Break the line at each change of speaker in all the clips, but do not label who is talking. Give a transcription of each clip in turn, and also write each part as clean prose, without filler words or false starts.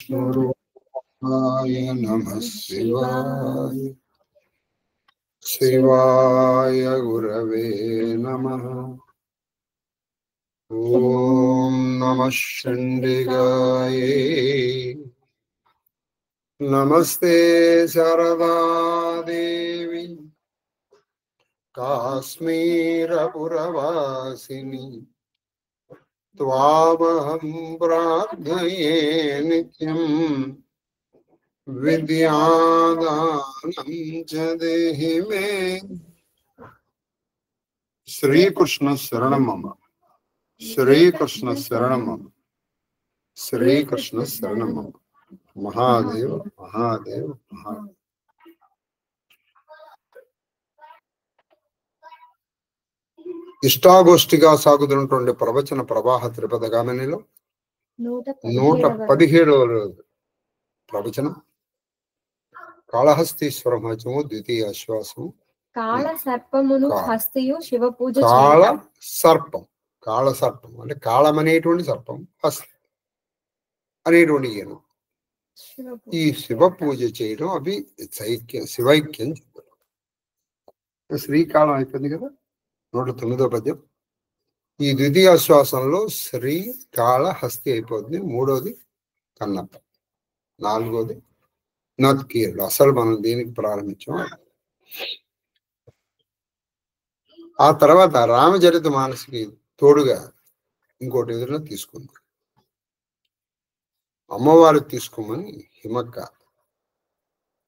विष्णुरूपाय नमः शिवाय शिवाय गुरवे नमः। ॐ नमः चण्डिकाय नमस्ते शारदा देवी काश्मीरपुरवासिनी त्वामहं प्रार्थये नित्यं विद्यादानं च देहि मे। श्रीकृष्ण शरणं मम, श्रीकृष्ण शरणं मम, श्रीकृष्ण शरणं मम। महादेव महादेव महादेव। ఇష్టాగోష్ఠిగా సాగుతున్నటువంటి ప్రవచన ప్రవాహ త్రిపదగామినిలో 117వ రోజు ప్రవచనం కాళహస్తీశ్వర మహత్యము ద్వితీయ ఆశ్వాసము.
కాళ సర్పమును హస్తియు శివ పూజ.
కాళ సర్పం, కాళ సర్పం అంటే కాళం అనేటువంటి సర్పం, హస్తి అనేటువంటి ఈయన ఈ శివ పూజ చేయడం అవి శివైక్యం చెప్పడం. శ్రీకాళం అయిపోయింది కదా, 109వ పద్యం. ఈ ద్వితీయ శ్వాసంలో శ్రీ కాళ హస్తి అయిపోతుంది. మూడోది కన్నప్ప, నాలుగోది నత్కీరుడు. అసలు మనం దీనికి ప్రారంభించాం. ఆ తర్వాత రామచరిత మానసికి తోడుగా ఇంకోటి ఎదురుగా తీసుకుంది. అమ్మవారికి తీసుకోమని హిమక్క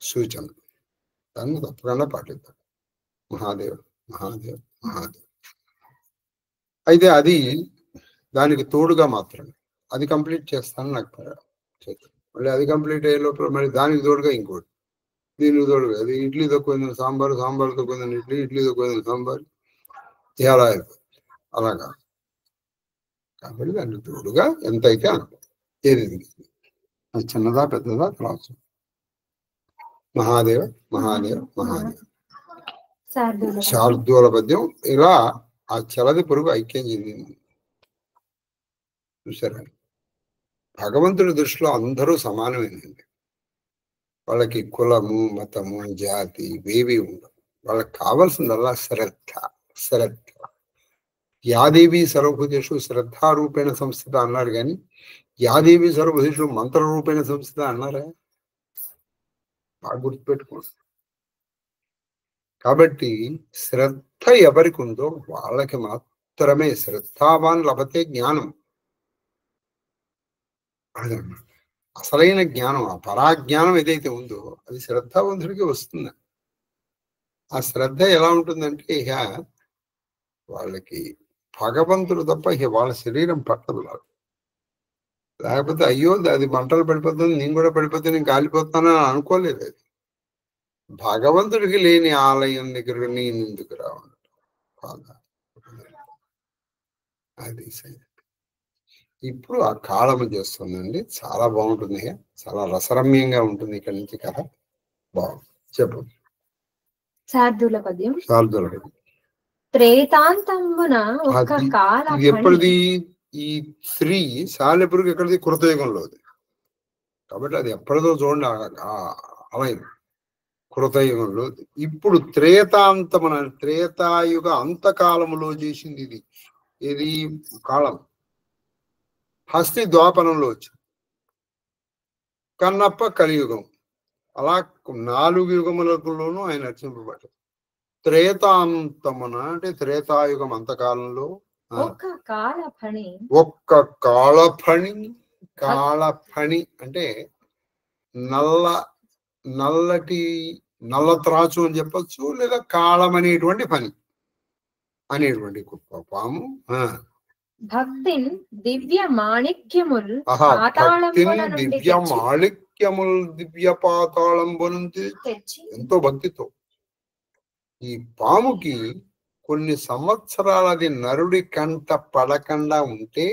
సూచన, దాన్ని తప్పకుండా పాటిద్దాం. మహాదేవ్ మహాదేవ్ మహాదేవ్. అయితే అది దానికి తోడుగా మాత్రమే. అది కంప్లీట్ చేస్తాను నాకు మళ్ళీ అది కంప్లీట్ అయ్యే లోపల మళ్ళీ దానికి తోడుగా ఇంకోటి, దీనికి తోడుగా అది ఇడ్లీ తక్కువైందని సాంబారు, సాంబారు తక్కువైందని ఇడ్లీ, ఇడ్లీ తక్కువైందని సాంబారు, ఇలా అయిపోతుంది. అలాగా కాబట్టి దానికి తోడుగా ఎంతైతే అంత. ఏది అది చిన్నదా పెద్దదా తర్వాత మహాదేవ మహాదేవ మహాదేవ. శార్దూల పద్యం. ఇలా ఆ చలది పురుగు ఐక్యం చెందింది. చూసారా, భగవంతుడి దృష్టిలో అందరూ సమానమేనండి. వాళ్ళకి కులము మతము జాతి ఇవేవి ఉండవు. వాళ్ళకి కావాల్సిందల్లా శ్రద్ధ. శ్రద్ధ. యాదేవి సర్వభూతేషు శ్రద్ధారూపేణ సంస్థిత అన్నాడు, కానీ యాదేవి సర్వభూతేషు మంత్రరూపేణ సంస్థిత అన్నారా? బాగా గుర్తుపెట్టుకోండి. కాబట్టి శ్రద్ధ ఎవరికి ఉందో వాళ్ళకి మాత్రమే శ్రద్ధావాన్ లభతే జ్ఞానం. అదన్నమాట అసలైన జ్ఞానం. ఆ పరాజ్ఞానం ఏదైతే ఉందో అది శ్రద్ధావంతుడికి వస్తుంది. ఆ శ్రద్ధ ఎలా ఉంటుందంటే ఇక వాళ్ళకి భగవంతుడు తప్ప ఇక వాళ్ళ శరీరం పట్టదు. లేకపోతే అయ్యో అది మంటలు పడిపోతుంది, నేను కూడా పడిపోతే నేను కాలిపోతానని అనుకోలేదు. అది భగవంతుడికి లేని ఆలయం దగ్గర నేను ఎందుకు రావడం. అది ఇప్పుడు ఆ కాలము చేస్తుందండి. చాలా బాగుంటుంది, చాలా రసరమ్యంగా ఉంటుంది. ఇక్కడి నుంచి కథ బాగుంది. చెప్పు.
శార్దూల పద్యం.
శార్దూల పద్యం.
త్రేతాంతమున ఒక కాల.
ఎప్పటిది ఈ స్త్రీ సాలెపురుగు ఎక్కడిది? కృతయుగంలోది. కాబట్టి అది ఎప్పటిదో చూడండి. అలైన్ కృతయుగంలో. ఇప్పుడు త్రేతాంతమున, త్రేతాయుగ అంతకాలములో చేసింది ఇది. ఇది కాలం. హస్తి ద్వాపరంలో వచ్చింది, కన్నప్ప కలియుగం. అలా 4 యుగములలోనూ ఆయన రచింపబడ్డారు. త్రేతాంతమున అంటే త్రేతాయుగం అంతకాలంలో ఒక్క కాళఫణి. కాళఫణి అంటే నల్లటి నల్ల త్రాచు అని చెప్పచ్చు, లేదా కాళం అనేటువంటి ఫణి అనేటువంటి పాము.
భక్తిన్ దివ్య మాణిక్యముల్
దివ్య పాతాళంబు నుంచి ఎంతో భక్తితో ఈ పాముకి కొన్ని సంవత్సరాలది నరుడి కంట పడకుండా ఉంటే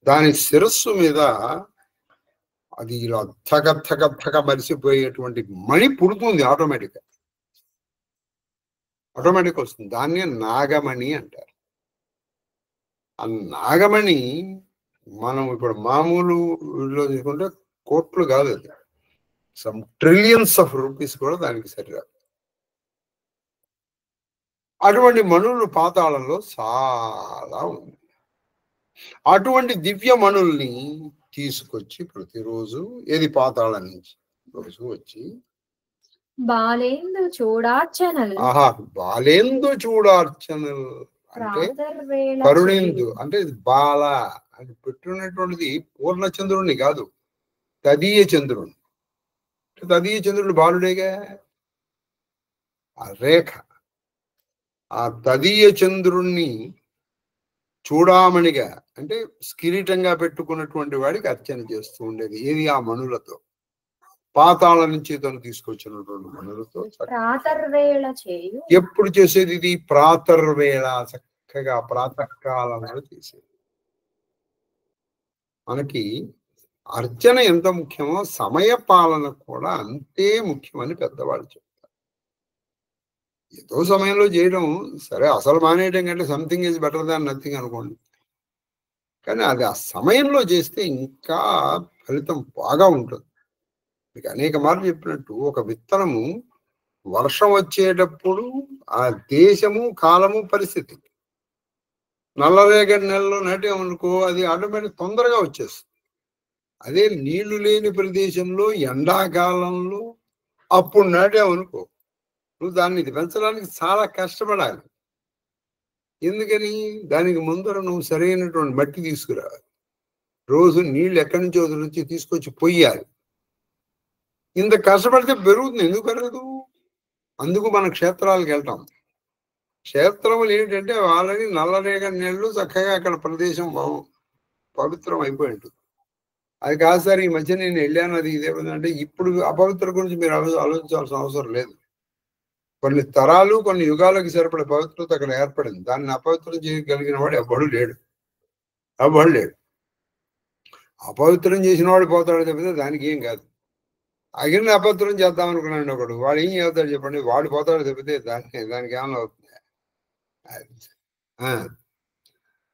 దాని శిరస్సు మీద అది ఇలా థక మరిసిపోయేటువంటి మణి పుడుతుంది. ఆటోమేటిక్ వస్తుంది. దాన్ని నాగమణి అంటారు. ఆ నాగమణి మనం ఇప్పుడు మామూలులో తీసుకుంటే కోట్లు కాదు, అది సమ్ ట్రిలియన్స్ ఆఫ్ రూపీస్ కూడా దానికి సరిరాదు. అటువంటి మణులు పాతాళంలో చాలా ఉంది. అటువంటి దివ్య మణుల్ని తీసుకొచ్చి ప్రతిరోజు ఏది పాతాళం నుంచి రోజు వచ్చి
బాలేందు చూడార్చనల్
ఆహా బాలేందు చూడార్చనల్ అంటే కరుణేందు అంటే బాల అని పెట్టున్నటువంటిది పూర్ణచంద్రుడిని కాదు, తదీయ చంద్రుడు. తదీయ చంద్రుడు బాలుడేగా, ఆ రేఖ ఆ తదీయ చంద్రుణ్ణి చూడామణిగా అంటే కిరీటంగా పెట్టుకున్నటువంటి వాడికి అర్చన చేస్తూ ఉండేది. ఏది ఆ మణులతో, పాతాళ నుంచి తను తీసుకొచ్చినటువంటి మణులతో. ఎప్పుడు చేసేది ఇది? ప్రాతర్వేళ, చక్కగా ప్రాతకాలంలో చేసేది. మనకి అర్చన ఎంత ముఖ్యమో సమయ పాలన కూడా అంతే ముఖ్యమని పెద్దవాళ్ళు చెప్తారు. ఏదో సమయంలో చేయడం సరే, అసలు మానేయడం కంటే something is better than nothing అనుకోండి. కానీ అది ఆ సమయంలో చేస్తే ఇంకా ఫలితం బాగా ఉంటుంది. మీకు అనేక మార్లు చెప్పినట్టు ఒక విత్తనము వర్షం వచ్చేటప్పుడు ఆ దేశము కాలము పరిస్థితి, నల్లరేగడి నెలలో నాటామనుకో అది ఆటోమేటిక్ తొందరగా వచ్చేస్తుంది. అదే నీళ్లు లేని ప్రదేశంలో ఎండాకాలంలో అప్పుడు నాటామనుకో నువ్వు దాన్ని పెంచడానికి చాలా కష్టపడాలి. ఎందుకని? దానికి ముందర నువ్వు సరైనటువంటి మట్టి తీసుకురావాలి, రోజు నీళ్ళు ఎక్కడి నుంచో వచ్చి తీసుకొచ్చి పొయ్యాలి. ఇంత కష్టపడితే పెరుగుతుంది. ఎందుకు పెరగదు? అందుకు మన క్షేత్రాలకు వెళ్తాం. క్షేత్రములు ఏంటంటే ఆల్రెడీ నల్లరేగడి నీళ్ళు చక్కగా అక్కడ ప్రదేశం పవిత్రం అయిపోయి ఉంటుంది. అది కాదు సార్, ఈ మధ్య నేను వెళ్ళాను అది ఇదే అంటే ఇప్పుడు అపవిత్ర గురించి మీరు ఆలోచించాల్సిన అవసరం లేదు. కొన్ని తరాలు కొన్ని యుగాలకు సరిపడే పవిత్రత అక్కడ ఏర్పడింది. దాన్ని అపవిత్రం చేయగలిగిన వాడు ఎవ్వడు లేడు. అపవిత్రం చేసిన వాడు పోతాడు తప్పితే దానికి ఏం కాదు. అగిరిని అపవిత్రం చేద్దాం అనుకున్నాడు ఒకడు, వాడు ఏం చేస్తాడు చెప్పండి? వాడు పోతాడు తప్పితే దానికి ఏమన్నా అవుతుంది?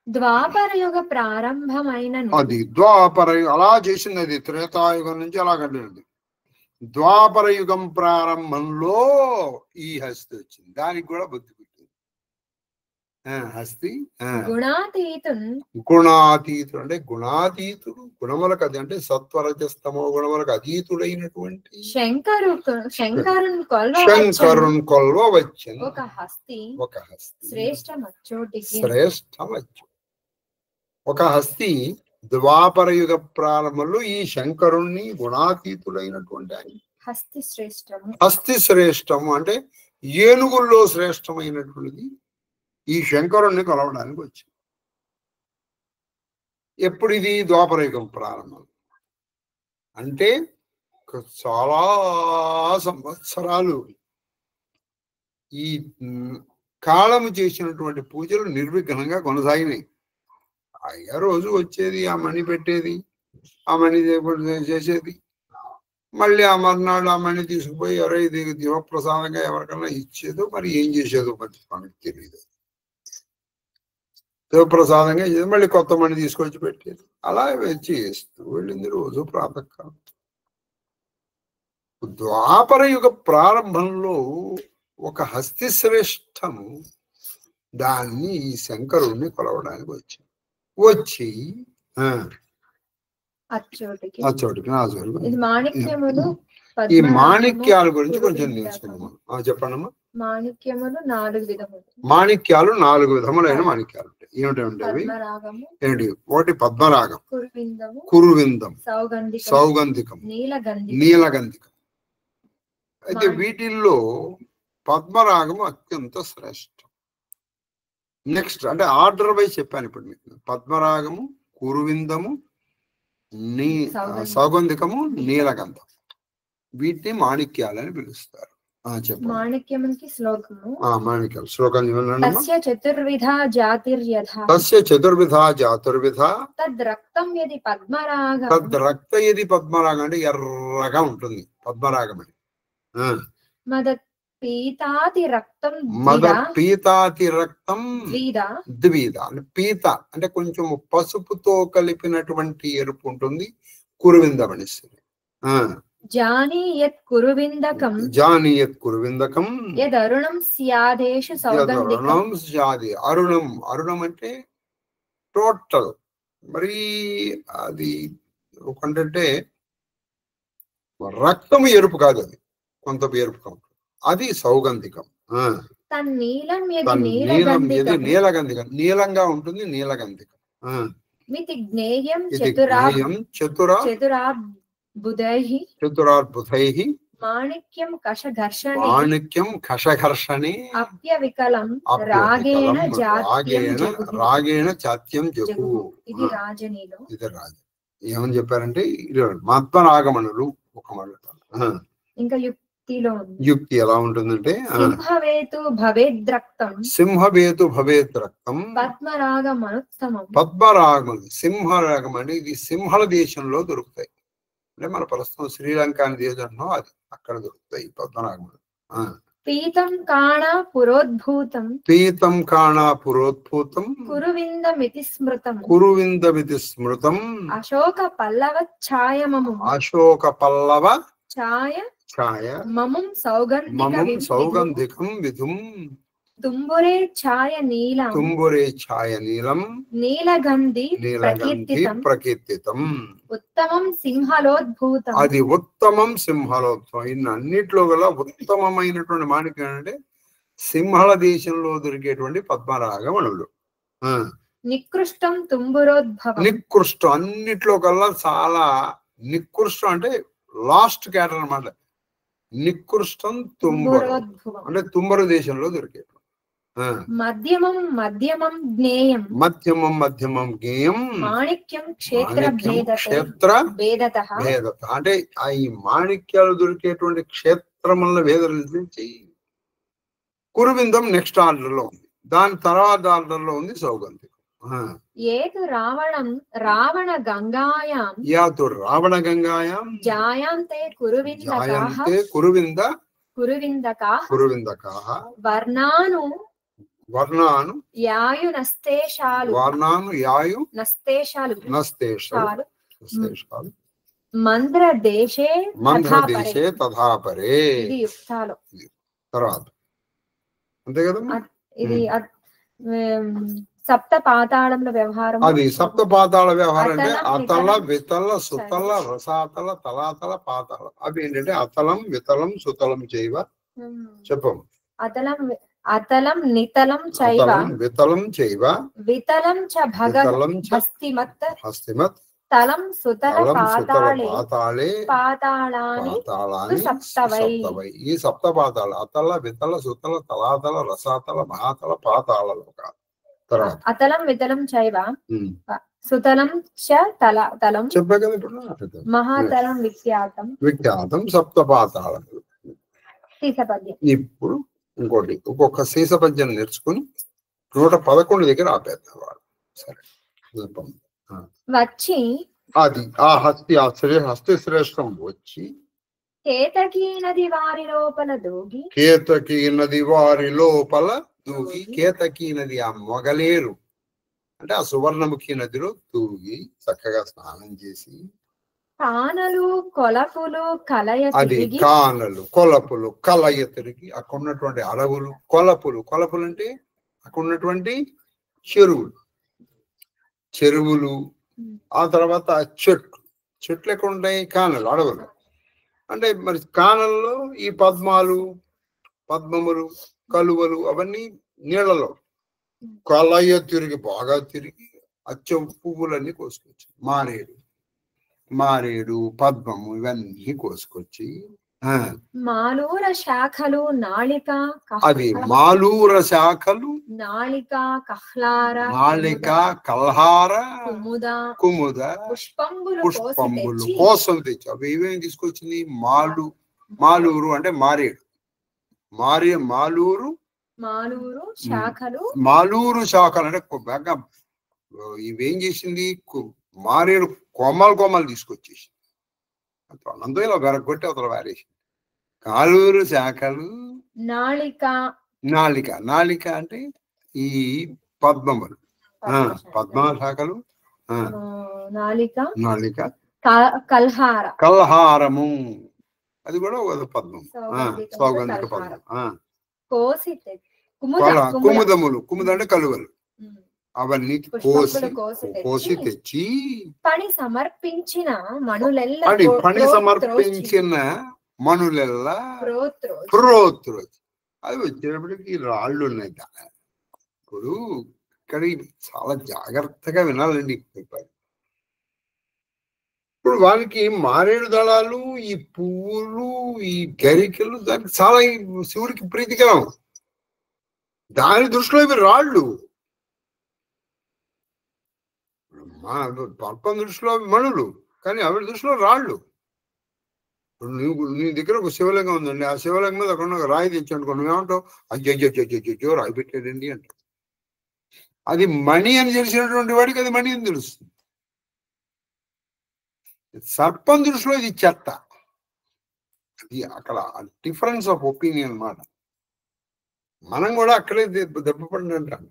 ద్వాపరయుగ ప్రారంభమైన
అది ద్వాపరయుగం అలా చేసింది. అది త్రేతాయుగం నుంచి అలా కట్టినది. ద్వాపరయుగం ప్రారంభంలో ఈ హస్తి వచ్చింది. దానికి కూడా బుద్ధి పుట్టింది. హస్తి గుణాతీతుడు అంటే గుణాతీతుడు, గుణములకు అది అంటే సత్వరజస్తమో గుణములకు అతీతుడైనటువంటి శంకరుని కొల్వ వచ్చింది ఒక హస్తి. ఒక హస్తి ద్వాపరయుగ ప్రారంభంలో ఈ శంకరుణ్ణి గుణాతీతుడైనటువంటి ఆయన హస్తి శ్రేష్టము అంటే ఏనుగుల్లో శ్రేష్టమైనటువంటిది ఈ శంకరుణ్ణి కొలవడానికి వచ్చింది. ఎప్పుడు ఇది? ద్వాపరయుగం ప్రారంభం అంటే చాలా సంవత్సరాలు ఈ కాలము చేసినటువంటి పూజలు నిర్విఘ్నంగా కొనసాగినాయి. అయ్యా రోజు వచ్చేది, ఆ మణి పెట్టేది, ఆ మణి చేసేది, మళ్ళీ ఆ మర్నాడు ఆ మణి తీసుకుపోయి ఎవరో ఇది దివప్రసాదంగా ఎవరికన్నా ఇచ్చేదో మరి ఏం చేసేదో మరి మనకి తెలియదు. శివప్రసాదంగా మళ్ళీ కొత్త మణి తీసుకొచ్చి పెట్టేది, అలా చేస్తూ వెళ్ళింది రోజు ప్రాతకాలం. ద్వాపర యుగ ప్రారంభంలో ఒక హస్తి శ్రేష్టము దాన్ని ఈ శంకరుణ్ణి కొలవడానికి వచ్చి ఈ మాణిక్యాల గురించి కొంచెం నేర్చుకున్నాము. చెప్పండమ్మా. మాణిక్యాలు 4 విధములైన మాణిక్యాలు ఉంటాయి. ఏమిటంటే అవి ఏంటి? ఒకటి పద్మరాగం, కురువిందం, సౌగంధికం, నీలగంధికం. అయితే వీటిల్లో పద్మరాగము అత్యంత శ్రేష్టం. నెక్స్ట్ అంటే ఆర్డర్ వైజ్ చెప్పాను ఇప్పుడు మీకు. పద్మరాగము, కురువిందము, సౌగంధికము, నీలగంధం, వీటిని మాణిక్యాలని పిలుస్తారు. చెప్పండి.
మాణిక్యమునికి శ్లోకము.
మాణిక్యాలు శ్లోకం
తస్య చతుర్విధ జాతిర్యథా తద్రక్తం యది పద్మరాగం.
తద్రక్త యది పద్మరాగం అంటే ఎర్రగా ఉంటుంది పద్మరాగం అని.
పీతాతి రక్తం
ద్విధ అంటే పీత అంటే కొంచెం పసుపుతో కలిపినటువంటి ఎరుపు ఉంటుంది. కురువిందం అనేసి
జాని యత్ కురువిందకం
జాని యత్ కురువిందకం
యదరుణం స్యాదేషు సౌగంధికం.
అరుణం స్యాది. అరుణం, అరుణం అంటే టోటల్. మరి అది ఒకంటే రక్తం ఎరుపు కాదు, అది కొంత ఎరుపు, అది సౌగంధికం.
తన్నీలం
నీలం ఏది నీలగంధికం, నీలంగా ఉంటుంది నీలగంధికం.
మితి జ్ఞేయం
చతురార్బుధైః
మాణిక్యం కషఘర్షణే
మాణిక్యం కషఘర్షణే
అప్యవికలం రాగేణ
రాగేణ చాత్యం జగు.
ఇది రాజనీలో.
ఇది రాజ ఏమని చెప్పారంటే మధ్వరాగమణులు ఒక మాట.
ఇంకా యుక్తిలో
యుక్తి ఎలా ఉంటుందంటే
సింహవేతు భవేద్రక్తం
సింహవేతు భవేద్రక్తం
పద్మరాగమనుత్తమం.
పద్మరాగం, సింహరాగం అంటే ఇది సింహల దేశంలో దొరుకుతాయి. అంటే మన ప్రస్తుతం శ్రీలంక అని దేశంలో అది అక్కడ దొరుకుతాయి పద్మరాగములు.
పీతం కాణ పురోద్భూతం
పీతం కాణ పురోద్భూతం
కురువిందమితి స్మృతం.
కురువిందమితి స్మృతం
అశోక పల్లవ ఛాయమము.
అశోక పల్లవ
ఛాయ
ఛాయ
మమం
సౌగంధికం విధుం.
తుంబురే ఛాయ నీలం.
తుంబురే ఛాయ నీలం
నీలగంధి
ప్రకీర్తితం.
ఉత్తమం సింహలోద్భూతం.
అది ఉత్తమం సింహలోద్భవం. ఇన్ని అన్నిట్లో గల ఉత్తమమైనటువంటి మాణిక్యం అంటే సింహల దేశంలో దొరికేటువంటి పద్మరాగమణులు.
నికృష్టం తుంబురోద్భవం.
నికృష్టం అన్నిట్లో కల్లా చాలా నికృష్టం అంటే లాస్ట్ క్యాటర్ అన్నమాట. నికృష్టం తుంబరు అంటే తుంబరు దేశంలో దొరికేది.
మధ్యమం మధ్యమం జ్ఞేయం.
మధ్యమం మధ్యమం జ్ఞేయం.
మాణిక్యం క్షేత్ర భేదత.
అంటే ఆ ఈ మాణిక్యాలు దొరికేటువంటి క్షేత్రముల భేదం నుంచి కురువిందం నెక్స్ట్ ఆర్డర్ లో ఉంది, దాని తర్వాత ఆర్డర్ లో ఉంది సౌగంధికం.
ఏతు రావణం రావణ గంగాయాం.
యాతు రావణ గంగాయాం
జాయాంతే
కురువిందకాః
వర్ణాను యాయు నస్తేషాలు.
వర్ణాను యాయు
నస్తేషాలు మంద్రదేశే
తథాపరే.
ఇది యుక్తాలు.
తర్వాత అంతే కదా.
ఇది సప్త పాతాళంలో వ్యవహారం.
అది సప్త పాతాళ వ్యవహారం అంటే అతల వితల సుతల రసాతల తలాతల పాతాళం. అవి ఏంటంటే అతలం వితలం సుతలం చైవ. చెప్పం.
అతలం నితలం చైవ
వితలం చైవ
వితలం చ హస్తిమత్ తలం సుతల పాతాళే పాతాళాని సప్తవై.
ఈ సప్త పాతాళ అతల వితల సుతల తలాతల రసాతల మహాతల పాతాళ లోకాలు.
అతలం వితలం చైవ సుతలం చ తలం
చెప్పా కదా ఇప్పుడు.
మహాతలం విఖ్యాతం
సప్త పాతాళం. ఇప్పుడు ఇంకోటి ఒక్కొక్క శీసపద్యం నేర్చుకుని 111 దగ్గర ఆపేద్దాం వాడు. సరే
వచ్చి
అది ఆ హస్తి శ్రేష్టం వచ్చి
కేతకీ నది వారి లోపల దూగి.
కేతకీ నది వారి లోపల దూగి. కేతకీ నది ఆ మొగలేరు అంటే ఆ సువర్ణముఖి నదిలో దూగి చక్కగా స్నానం చేసి
కానలు కొలపులు కలయ
అది కానలు కొలపులు కలయ తిరిగి అక్కడ ఉన్నటువంటి అడవులు కొలపులు అంటే అక్కడ ఉన్నటువంటి చెరువులు ఆ తర్వాత చెట్లు ఎక్కడ ఉంటాయి, కానలు అడవులు. అంటే మరి కానల్లో ఈ పద్మములు కలువలు అవన్నీ నీళ్లలో కలయ తిరిగి బాగా తిరిగి అచ్చం పువ్వులన్నీ కోసుకొచ్చి మారేడు పద్మము ఇవన్నీ కోసుకొచ్చి
మాలూర శాఖలు నాళిక
అది మాలూర శాఖలు
నాళిక
కల్హార కుముద
పుష్పంబులు
కోసం తెచ్చి అవి ఏమేమి తీసుకొచ్చింది. మాలూరు అంటే మాలూరు శాఖలు అంటే బాగా ఇవేం చేసింది, మారేడు కొమ్మలు తీసుకొచ్చేసి అనంతో ఇలా వెరగొట్టి అవతల వారేసింది. కాలూరు శాఖలు నాళిక అంటే ఈ పద్మ శాఖలు
నాళిక కల్హార
కల్హారము, అది కూడా ఒక పద్మం,
సౌగంధిక
పద్మం.
కోసి
కుముదములు, కుముద అంటే కలువలు, అవన్నీ కోసి తెచ్చి
పని సమర్పించిన
మనులెల్లా ప్రోత్రోజ్. అది వచ్చేటప్పటికి రాళ్ళు ఉన్నాయి. ఇప్పుడు ఇక్కడ చాలా జాగ్రత్తగా వినాలండి. ఇప్పుడు వాళ్ళకి మారేడు దళాలు, ఈ పువ్వులు, ఈ గరికలు దానికి చాలా శివుడికి ప్రీతికరం. దాని దృష్టిలో ఇవి రాళ్ళు, పర్పం దృష్టిలో అవి మణులు, కానీ ఆవిడ దృష్టిలో రాళ్ళు. ఇప్పుడు నీ దగ్గర ఒక శివలింగం ఉందండి, ఆ శివలింగం మీద అక్కడ ఒక రాయి తెచ్చానుకో, నువ్వేమంటావు? అయ్యో రాయి పెట్టాడండి అంట. అది మణి అని తెలిసినటువంటి వాడికి అది మణి అని తెలుస్తుంది. సర్పం దృష్టిలో ఇది చెత్త. అది అక్కడ డిఫరెన్స్ ఆఫ్ ఒపీనియన్ అన్నమాట. మనం కూడా అక్కడే దెబ్బపడినంటాను.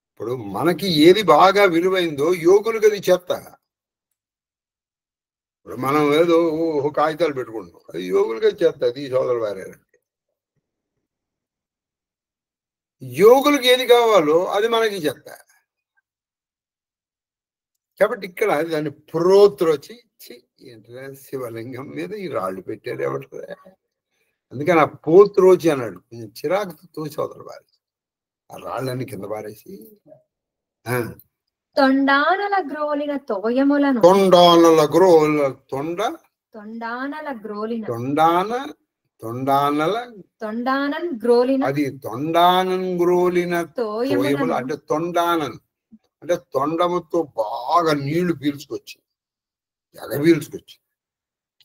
ఇప్పుడు మనకి ఏది బాగా విలువైందో యోగులకు అది చెత్త. ఇప్పుడు మనం ఏదో కాగితాలు పెట్టుకుంటాం, అది యోగులుగా చెత్త. అది సోదరు వారే, యోగులకు ఏది కావాలో అది మనకి చెత్త. కాబట్టి ఇక్కడ దాన్ని ప్రోత్రోచి, శివలింగం మీద ఈ రాళ్ళు పెట్టారు ఎవరు? అందుకని ఆ పోత్రోచి అన్నాడు. కొంచెం చిరాకుతో తోచి సోదరు వారి ఆ రాళ్ళని కింద పారేసి
తొండానల గ్రోలిన తోయములను
అది తొండానం గ్రోలిన తోయములు అంటే తొండానం అంటే తొండముతో బాగా నీళ్లు పీల్చుకొచ్చి పీల్చుకొచ్చి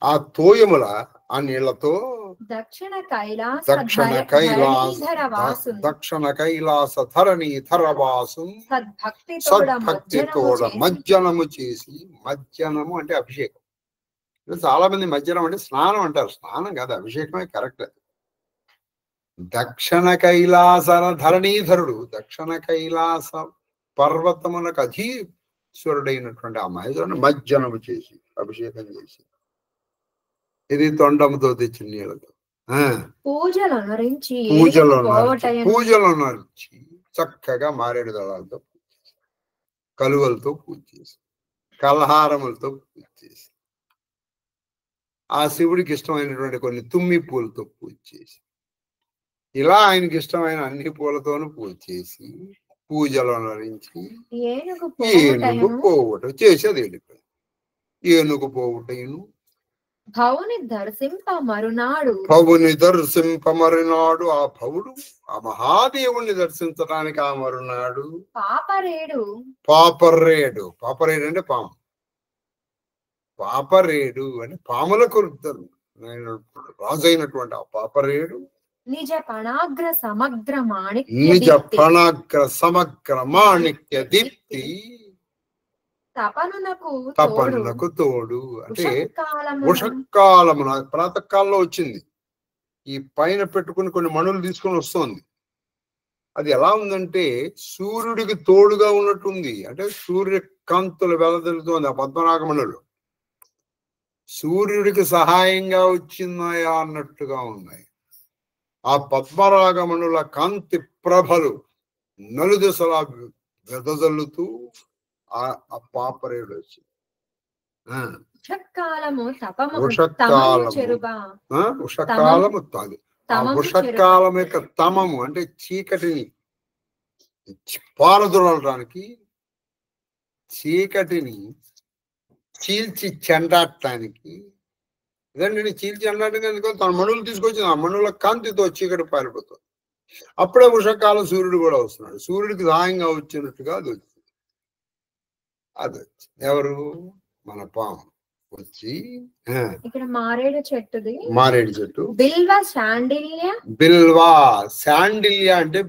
ఆ తోయముల ఆ నీళ్లతో దక్షిణ కైలాస ధరణీధర వాసు సద్భక్తితోడ మజ్జనము చేసి, మజ్జనము అంటే అభిషేకం. చాలా మంది మజ్జనం అంటే స్నానం అంటారు, స్నానం కాదు, అభిషేకమే కరెక్ట్. దక్షిణ కైలాస ధరణీధరుడు, దక్షిణ కైలాస పర్వతములకు అధీశ్వరుడైనటువంటి ఆ మహేశ్వరుని మజ్జనము చేసి, అభిషేకం చేసి, ఇది తొండముతో తెచ్చిన నీళ్ళతో పూజలు నరించి చక్కగా మారేడు దళాలతో, కలువలతో పూజ చేసి, కల్హారములతో పూజ చేసి, ఆ శివుడికి ఇష్టమైనటువంటి కొన్ని తుమ్మి పూలతో పూజ చేసి, ఇలా ఆయనకి ఇష్టమైన అన్ని పూలతోనూ పూజ చేసి, పూజలు నరించి ఏనుగు పోవుట చేసేది వెళ్ళిపోయింది. ఏనుగు పోవుటను భవుని దర్శింప మరునాడు ఆ భవుడు ఆ మహాదేవుణ్ణి దర్శించడానికి ఆ మరునాడు పాపరేడు అంటే పాము, పాపరేడు అంటే పాములకు రాజు అయినటువంటి ఆ పాపరేడు నిజ పణాగ్ర సమగ్ర మాణిక్య దీప్తి తపనునకు తోడు అంటే ఉషకాలమున ప్రాతకాలంలో వచ్చింది. ఈ పైన పెట్టుకుని కొన్ని మణులు తీసుకొని వస్తుంది. అది ఎలా ఉందంటే సూర్యుడికి తోడుగా ఉన్నట్టుంది. అంటే సూర్య కాంతులు వెలదిల్లుతోంది ఆ పద్మనాగమణులు. సూర్యుడికి సహాయంగా వచ్చినాయా అన్నట్టుగా ఉన్నాయి. ఆ పద్మరాగమణుల కాంతి ప్రభలు నలుదిశలా వెదజల్లుతూ ఆ పాపరేడు వచ్చి ఉషకాలం యొక్క తమము అంటే చీకటిని పారదోలడానికి, చీకటిని చీల్చి చెండాటానికి, ఇదండి చీల్చి చెండాటానికి తన మణులు తీసుకొచ్చి ఆ మణుల కాంతితో చీకటి పారిపోతుంది. అప్పుడే ఉషకాలం సూర్యుడు కూడా వస్తున్నాడు. సూర్యుడికి సహాయంగా వచ్చినట్టుగా అది వచ్చింది. అది ఎవరు? మన పాము వచ్చి
ఇక్కడ మారేడు
చెట్టు
బిల్వ
శాండిల్య అంటే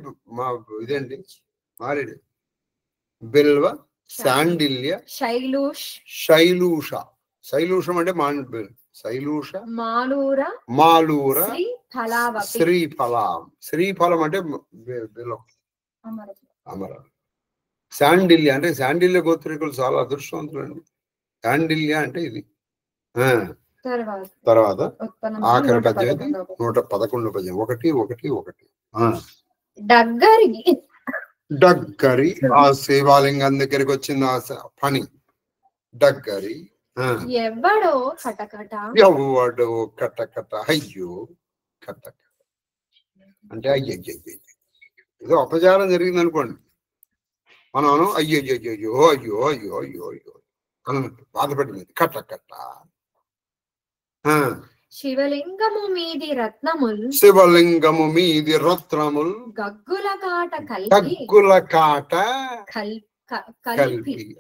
ఇదండి మారేడు. బిల్వ శాండిల్య శైలూషం అంటే మాలూర శ్రీఫలం అంటే బిలం అమర. శాండిల్య అంటే శాండిల్య గోత్రికులు చాలా అదృష్టవంతులండి. శాండిల్య అంటే ఇది.
తర్వాత
ఆఖరి పద్యం 111 పద్యం. 1 1 1. డగ్గరి ఆ శివాలింగం దగ్గరికి వచ్చింది ఆ పని. డగ్గరి
ఎవడో కటకట
అయ్యో కటకట అంటే అయ్యయ్యో ఏదో అపచారం జరిగింది అనుకోండి, మనం అయ్యయ్యో అయ్యో అయ్యో అయ్యో అయ్యో అన్నట్టు బాధపడింది. కటకట.
శివలింగము మీది రత్నముల్ గగ్గుల కాట
కలిపి.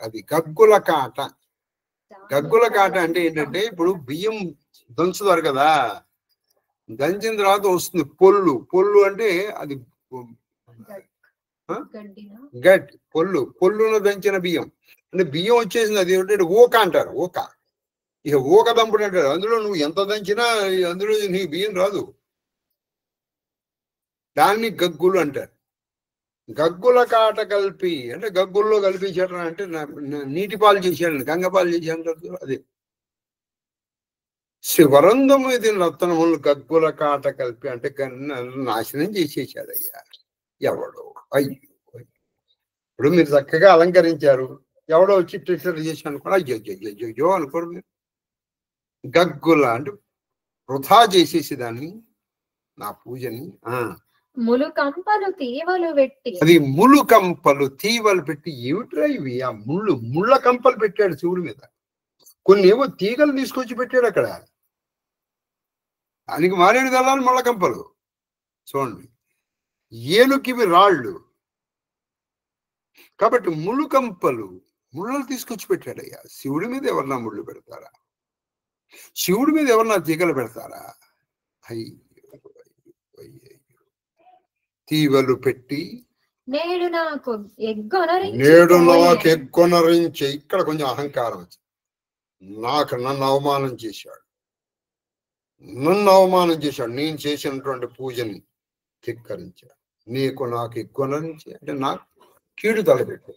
అది గగ్గుల కాట. గగ్గుల కాట అంటే ఏంటంటే, ఇప్పుడు బియ్యం దంచుతారు కదా, దంచిన తర్వాత వస్తుంది పొల్లు. పొల్లు అంటే అది గడ్డి. పొల్లును దంచిన బియ్యం అంటే బియ్యం వచ్చేసింది. అది ఏంటంటే ఊక అంటారు. ఊక. ఇక ఊక దంపుడు అంటారు. అందులో నువ్వు ఎంత దంచినా అందులో నీ బియ్యం రాదు. దాన్ని గగ్గులు అంటారు. గగ్గుల కాట కలిపి అంటే గగ్గుల్లో కలిపించాడు అంటే నీటి పాలు చేశాడు, గంగపాలు చేశాడు. అదే శివరంధము ఇది రత్నములు గగ్గుల కాట కలిపి అంటే నాశనం చేసేసాడు అయ్యా ఎవడో. అయ్యో ఇప్పుడు మీరు చక్కగా అలంకరించారు, ఎవడో వచ్చి ట్రిటర్ చేసి అనుకోండి, అయ్యో అనుకోరు మీరు. గగ్గుల అంటే వృధా చేసేసి దాన్ని, నా పూజని.
ములుకంపలు తీవలు పెట్టి,
అది ములుకంపలు తీవలు పెట్టి. ఏమిట్రా ఇవి? ఆ ముళ్ళ కంపలు పెట్టాడు శివుడి మీద. కొన్ని ఏవో తీగలు తీసుకొచ్చి పెట్టాడు అక్కడ. దానికి మారేడు దళాలు ముళ్ళ కంపలు. చూడండి, ఏనుకివి రాళ్ళు కాబట్టి ములుకంపలు, ముళ్ళలు తీసుకొచ్చి పెట్టాడయ్యా. శివుడి మీద ఎవరన్నా ముళ్ళు పెడతారా? శివుడి మీద ఎవరన్నా తీగలు పెడతారా? అయ్యో తీవలు పెట్టి
నేడు నాకు
ఎగ్గొనరించే. ఇక్కడ కొంచెం అహంకారం వచ్చింది. నన్ను అవమానం చేశాడు. నేను చేసినటువంటి పూజని ధిక్కరించాడు. నాకు ఎగ్గొనరించి అంటే నాకు కీడు తలపెట్టు.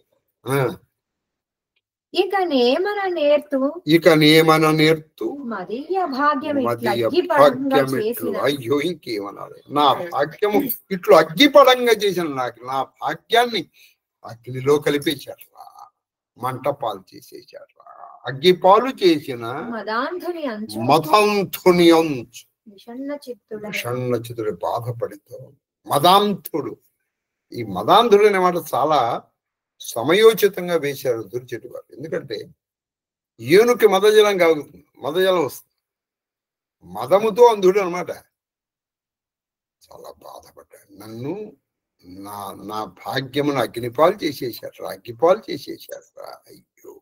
ఇక నేమన నేర్తు
అయ్యో ఇంకేమనాలి? నా భాగ్యము ఇట్లు అగ్గిపడంగా చేసిన నా భాగ్యాన్ని అగ్నిలో కలిపేశాడు, మంటపాలు చేసేసాడు. అగ్గిపాలు చేసిన మదాంధుని అంచు విషన్న చిత్తుడు బాధపడితో. మదాంధుడు, ఈ మదాంధుడు అనే మాట చాలా సమయోచితంగా వేశారు దుర్జటి వారు. ఎందుకంటే ఏనుకి మదజలం కాగుతుంది, మదజలం వస్తుంది, మదముతో అంధుడు అనమాట. చాలా బాధపడ్డాడు. నన్ను నా భాగ్యమును అగ్నిపాలు చేసేసాడు, అగ్గిపాలు చేసేసాడు. అయ్యో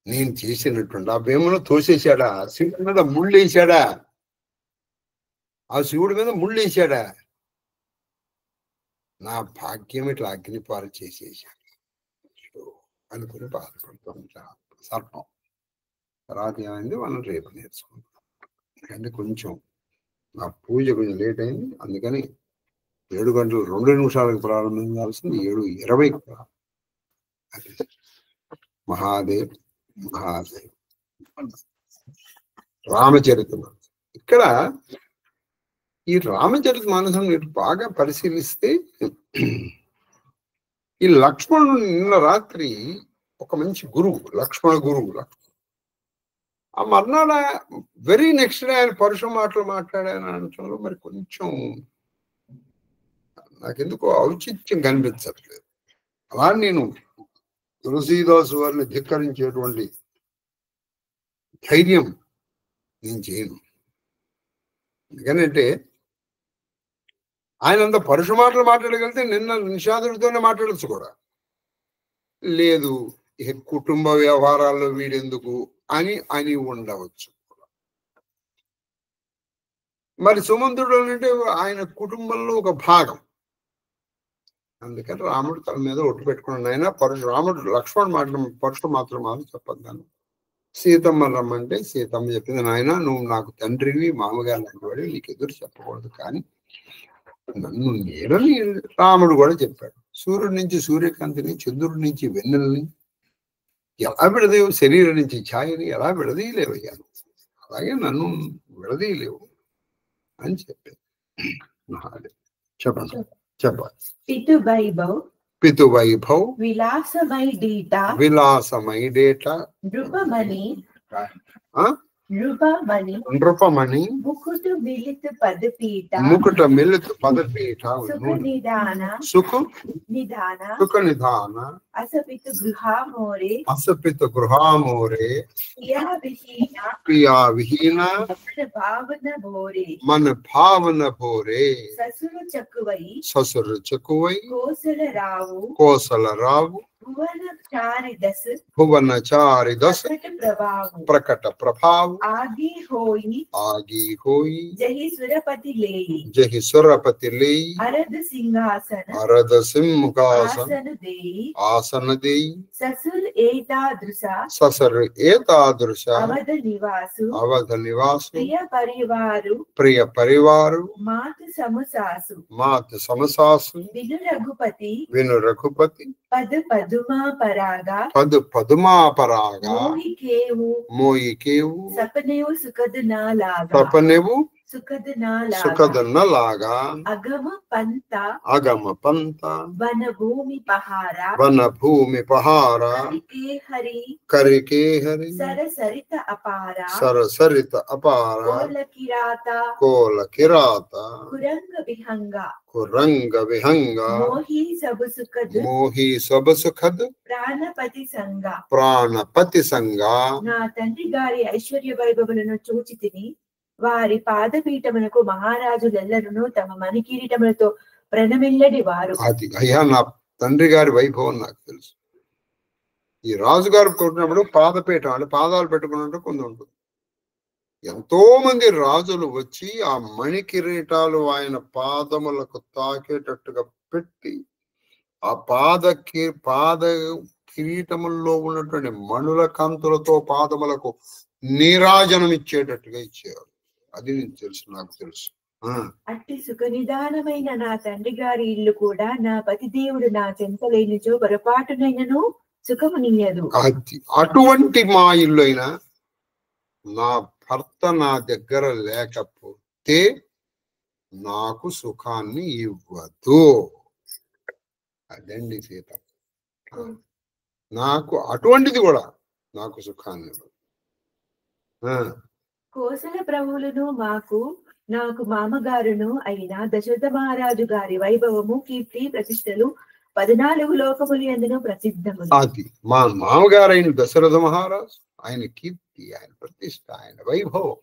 నేను చేసినటువంటి ఆ భీమును తోసేశాడా? శివుడి మీద ముళ్ళేశాడా? ఆ శివుడి మీద ముళ్ళేశాడా? నా భాగ్యం ఇట్లా అగ్నిపాలు చేసేసాడు అనుకుని బాధపడుతూ ఉంటాం. సర్పం తర్వాత ఏమైంది మనం రేపు నేర్చుకుంటాం. అంటే కొంచెం నా పూజ కొంచెం లేట్ అయింది, అందుకని 7 గంటలు 2 నిమిషాలకు ప్రారంభించాల్సింది 7:20కి మహాదేవ్ మహాదేవ్. రామచరితం. ఇక్కడ ఈ రామచరిత మానసం మీరు బాగా పరిశీలిస్తే ఈ లక్ష్మణుడు నిన్న రాత్రి ఒక మంచి గురువు, లక్ష్మణ గురువు. ఆ మర్నాడ వెరీ నెక్స్ట్ డే ఆయన పరుష మాటలు మాట్లాడాయని అనటంలో మరి కొంచెం నాకెందుకో ఔచిత్యం కనిపించట్లేదు. అలా నేను తులసీదాసు వారిని ధిక్కరించేటువంటి ధైర్యం నేను చేయను. ఎందుకంటే ఆయన అంత పరుష మాటలు మాట్లాడగలిగితే నిన్న నిషాదుడితోనే మాట్లాడచ్చు కూడా. లేదు కుటుంబ వ్యవహారాల్లో వీడెందుకు అని ఉండవచ్చు. మరి సుమంతుడు అంటే ఆయన కుటుంబంలో ఒక భాగం. అందుకని రాముడు తన మీద ఒట్టు పెట్టుకున్నాడు. ఆయన రాముడు లక్ష్మణుడు మాట్లాడ పరుష మాత్రం చెప్పద్దాను. సీతమ్మ రమ్మంటే సీతమ్మ చెప్పింది, నాయన నువ్వు నాకు తండ్రివి, మామగారు లాంటివాడు, నీకు ఎదురు చెప్పకూడదు, కానీ నన్ను నేనని రాముడు కూడా చెప్పాడు. సూర్యుడి నుంచి సూర్యకాంతిని, చంద్రుడి నుంచి వెన్నెలని, ఎలా విడదీయవు? శరీరం నుంచి ఛాయని ఎలా విడదీయలేవయ్యా? అలాగే నన్ను విడదీయలేవు అని చెప్పాను. చెప్పండి చెప్పాలి. పితు వైభవ్
విలాసమై
డేట నృపమణి ముకుట మిలిత పదపీఠ సుఖ నిధాన అసపిత గృహామోరే ప్రియా విహీన మన భావన భోరే ససురు చక్కువై కోసల రావు భువన చారి దశ ప్రకట ప్రభావ ఆగి హోయి జహి సురపతి లేయి అరద సింహాసన ఆసన దేయి ససరు ఏతాదృశ అవధ నివాసు ప్రియ పరివారు మాత సమసాసు విను రఘుపతి పదు పదుమాపరాగా మోయికేవు సపనేవు సుఖదనలాగా అగమ పంత వన భూమి పహార కరికే హరి సరసరిత అపార కోల కిరాత కురంగ విహంగ మోహి సబ సుఖద్ ప్రాణపతి సంగ.
నా తండ్రి గారి ఐశ్వర్య వైభవులను చూచి తిని వారి పాదపీఠమునకు మహారాజులెల్లరును తమ మణికిరీటములతో ప్రణమిల్లడి వారు.
అది అయ్యా నా తండ్రి గారి వైభవం నాకు తెలుసు. ఈ రాజుగారు కొట్టినప్పుడు పాదపీఠం అంటే పాదాలు పెట్టుకున్నట్టు కొంత ఉంటుంది. ఎంతో మంది రాజులు వచ్చి ఆ మణి కిరీటాలు ఆయన పాదములకు తాకేటట్టుగా పెట్టి ఆ పాద కిరీటముల్లో ఉన్నటువంటి మణుల కాంతులతో పాదములకు నీరాజనం ఇచ్చేటట్టుగా ఇచ్చేవారు. అది నేను తెలుసు, నాకు తెలుసు.
అట్టి సుఖ నిదానమైన నా తండ్రి గారి ఇల్లు కూడా నా పతిదేవుడు నా చెంతలేనిచో పొరపాటునైనను సుఖమునియదు.
అటువంటి మా ఇల్లు అయినా నా భర్త నా దగ్గర లేకపోతే నాకు సుఖాన్ని ఇవ్వదు. అదండి సీత. నాకు అటువంటిది కూడా నాకు సుఖాన్ని ఇవ్వదు.
కోసల ప్రభువులను నాకు మామగారును అయిన దశరథ మహారాజు గారి వైభవము కీర్తి ప్రతిష్టలు 14 లోకములు యందును ప్రసిద్ధములు.
అది మా మామగారు అయిన దశరథ మహారాజు, ఆయన కీర్తి, ఆయన ప్రతిష్ట, ఆయన వైభవం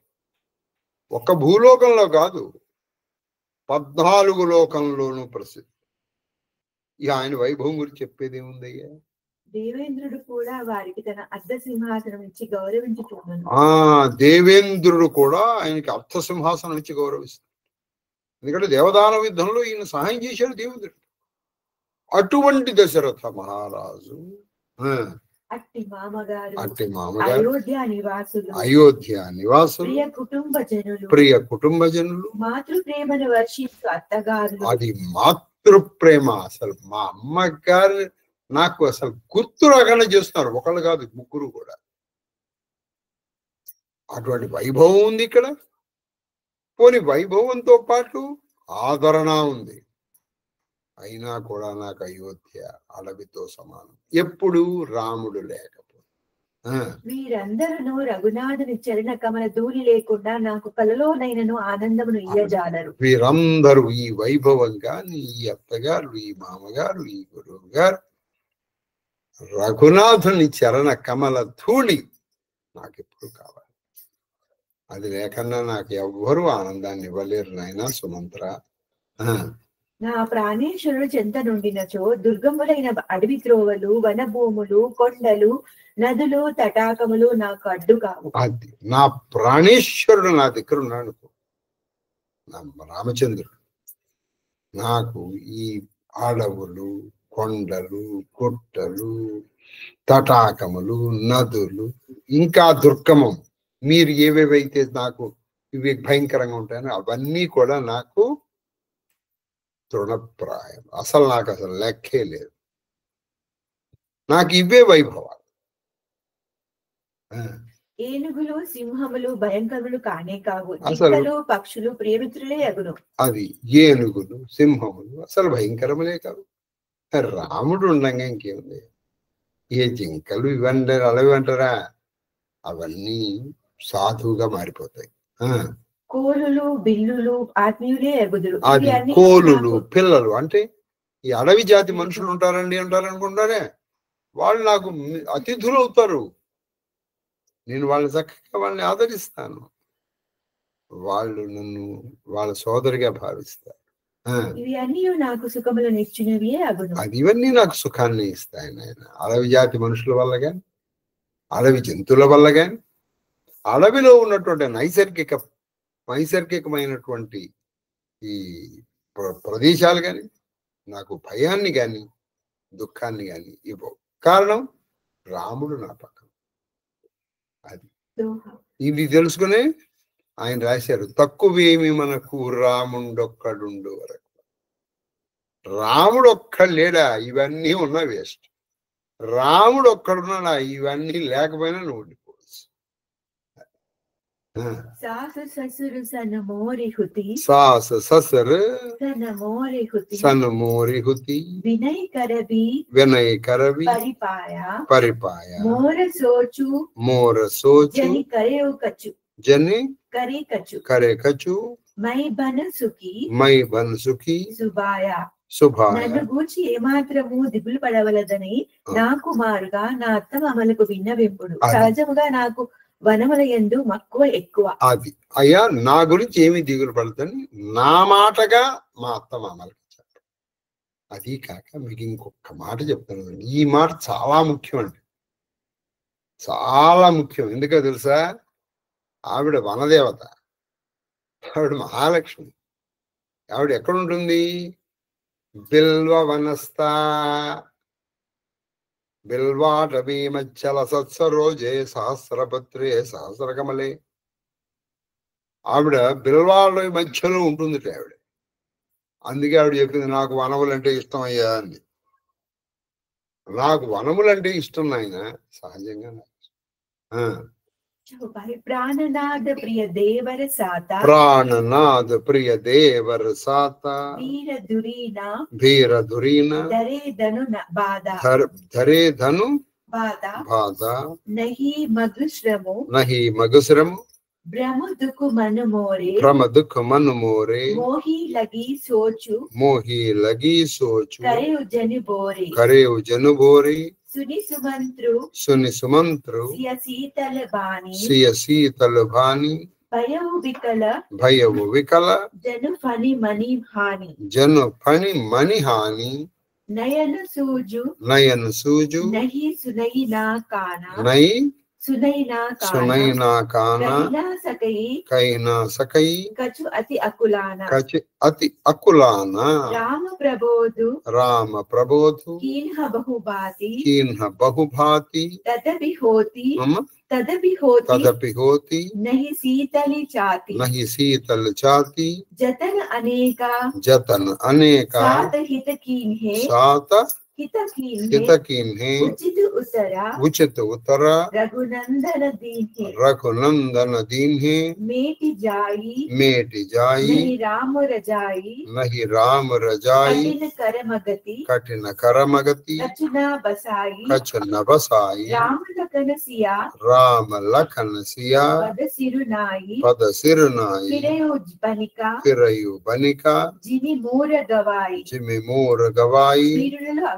ఒక భూలోకంలో కాదు 14 లోకంలోనూ ప్రసిద్ధి. ఇక ఆయన వైభవం గురించి చెప్పేది ఏముందయ్యా?
దేవేంద్రుడు కూడా వారికి తన అర్ధ సింహాసనం ఇచ్చి గౌరవించుకున్నాను.
దేవేంద్రుడు కూడా ఆయనకి అర్ధ సింహాసనం ఇచ్చి గౌరవిస్తాడు. ఎందుకంటే దేవదాన యుద్ధంలో ఈయన సహాయం చేశాడు దేవేంద్రుడు. అటువంటి దశరథ మహారాజు
అట్టి మామగారు
అయోధ్య నివాసులు ప్రియ కుటుంబ జనులు
మాతృప్రేమను వర్షిస్తూ అత్తగారు.
అది మాతృప్రేమ. అసలు మా అమ్మగారు నాకు అసలు గుర్తు రాగానే చేస్తున్నారు. ఒకళ్ళు కాదు, ముగ్గురు కూడా. అటువంటి వైభవం ఉంది ఇక్కడ. పోని వైభవంతో పాటు ఆదరణ ఉంది. అయినా కూడా నాకు అయోధ్య అడవితో సమానం. ఎప్పుడు రాముడు లేకపోతే.
వీరందరూ రఘునాథుని చరణ కమల ధూళి లేకుండా నాకు కలలోనైనను ఆనందమును ఇయ్యజాలరు.
వీరందరూ ఈ వైభవంగా ఈ అత్తగారు, ఈ మామగారు, ఈ గురువు గారు రఘునాథుని చరణ కమల ధూళి నాకు ఎప్పుడు కావాలి. అది లేకన్నా నాకు ఎవ్వరూ ఆనందాన్ని ఇవ్వలేరు నాయనా సుమంత్ర.
నా ప్రాణేశ్వరుడు చెంత నుండినచో దుర్గములైన అడవి త్రోవలు, వనభూములు, కొండలు, నదులు, తటాకములు నాకు అడ్డు కావు.
అది నా ప్రాణేశ్వరుడు నా దగ్గర ఉన్నాడు. నా రామచంద్రుడు నాకు ఈ అడవులు, కొండలు, గుట్టలు, తటాకములు, నదులు, ఇంకా దుర్గమం మీరు ఏవేవైతే నాకు ఇవి భయంకరంగా ఉంటాయని అవన్నీ కూడా నాకు తృణప్రాయం. అసలు నాకు అసలు లెక్కే లేదు. నాకు ఇవే వైభవాలు.
ఏనుగులు సింహములు భయంకరులు కానే కావు,
అసలు
జింకలు పక్షులు ప్రియమిత్రులే అగును.
అది ఏనుగులు సింహములు అసలు భయంకరములే కావు. రాముడు ఉండగా ఇంకేముంది? ఏ జింకలు ఇవన్నీ అలావి అంటారా? అవన్నీ సాధువుగా మారిపోతాయి.
కోలులు బిల్లులు ఆత్మీయులే ఎగుదురు.
అది కోలులు పిల్లలు అంటే ఈ అడవి జాతి మనుషులు ఉంటారండి అనుకుంటారే, వాళ్ళు నాకు అతిథులు అవుతారు. నేను వాళ్ళని చక్కగా వాళ్ళని ఆదరిస్తాను, వాళ్ళు నన్ను వాళ్ళ సోదరిగా భావిస్తారు. అది ఇవన్నీ నాకు సుఖాన్ని ఇస్తాయి నాయన. అడవి జాతి మనుషుల వల్ల కానీ అడవి జంతువుల వల్ల కానీ అడవిలో ఉన్నటువంటి నైసర్గికమైనటువంటి ఈ ప్రదేశాలు కానీ నాకు భయాన్ని కానీ దుఃఖాన్ని కానీ ఇవ్వవు. కారణం రాముడు నా పక్కన. అది ఇది తెలుసుకునే ఆయన రాశారు, తక్కువేమి మనకు రాముడొక్కడుండు వరకు. రాముడు ఒక్కడు లేడా ఇవన్నీ ఉన్నా వేస్ట్. రాముడు ఒక్కడున్నాడా ఇవన్నీ లేకపోయినా నువ్వు ఉండిపోవచ్చు.
Sauce ససురు సనమోరిహుతి
Vinay కరవి పరిపాయ మోర సోచు జని Kare కచు my bun సుఖి శుభాయ.
నన్ను గూర్చి ఏమాత్రము దిగులు పడవలదని నాకు మారుగా నా అత్త మామలకు విన్నవింపుడు. సహజముగా నాకు వనముల యందు మక్కువ ఎక్కువ.
అది అయ్యా నా గురించి ఏమి దిగులు పడదని నా మాటగా మా అత్త మామలకి చెప్పారు. అది కాక మీకు ఇంకొక మాట చెప్తాను. ఈ మాట చాలా ముఖ్యం అండి, చాలా ముఖ్యం. ఎందుకో తెలుసా? ఆవిడ వనదేవత, ఆవిడ మహాలక్ష్మి. ఆవిడ ఎక్కడుంటుంది? బిల్వ వనస్థా బిల్వాటవీ మచ్చల సత్సరోజే సహస్రపత్రే సహస్రకమలే. ఆవిడ బిల్వాల మధ్యలో ఉంటుంది ఆవిడ. అందుకే ఆవిడ చెప్పింది, నాకు వనములంటే ఇష్టం అయ్యా అంది. నాకు వనములంటే ఇష్టం నాయన, సహజంగా.
ప్రాణనాథ ప్రియ దేవర సాత భీర దురీన ధరే ధను బాధ నహి మగుశ్రము భ్రమ దుఃఖ మనుమోరే మోహి లగి సోచు కరేవు జను బోరే సుని సుమంత్రు సియ శీతల బాణి భయవు వికల జను ఫణి మణి హాని నయన సూజు నహి సునైనా కానా కైనా సకై కచు అతి అకులానా రామ ప్రబోధు కీన్హ బహుభాతి తదపి హోతి నహి శీతలి చాతి జతన అనేక సాత హితకీన్హే ఉచిత ఉత్తర రఘునందన దీన్హే మేటి జాయి నహి రామ రజాయి కఠిన కరమగతి కచన బసాయి రామ లఖన సియా పద సిరునాయి ఫిరయు బనిక జిమి మూర గవాయి.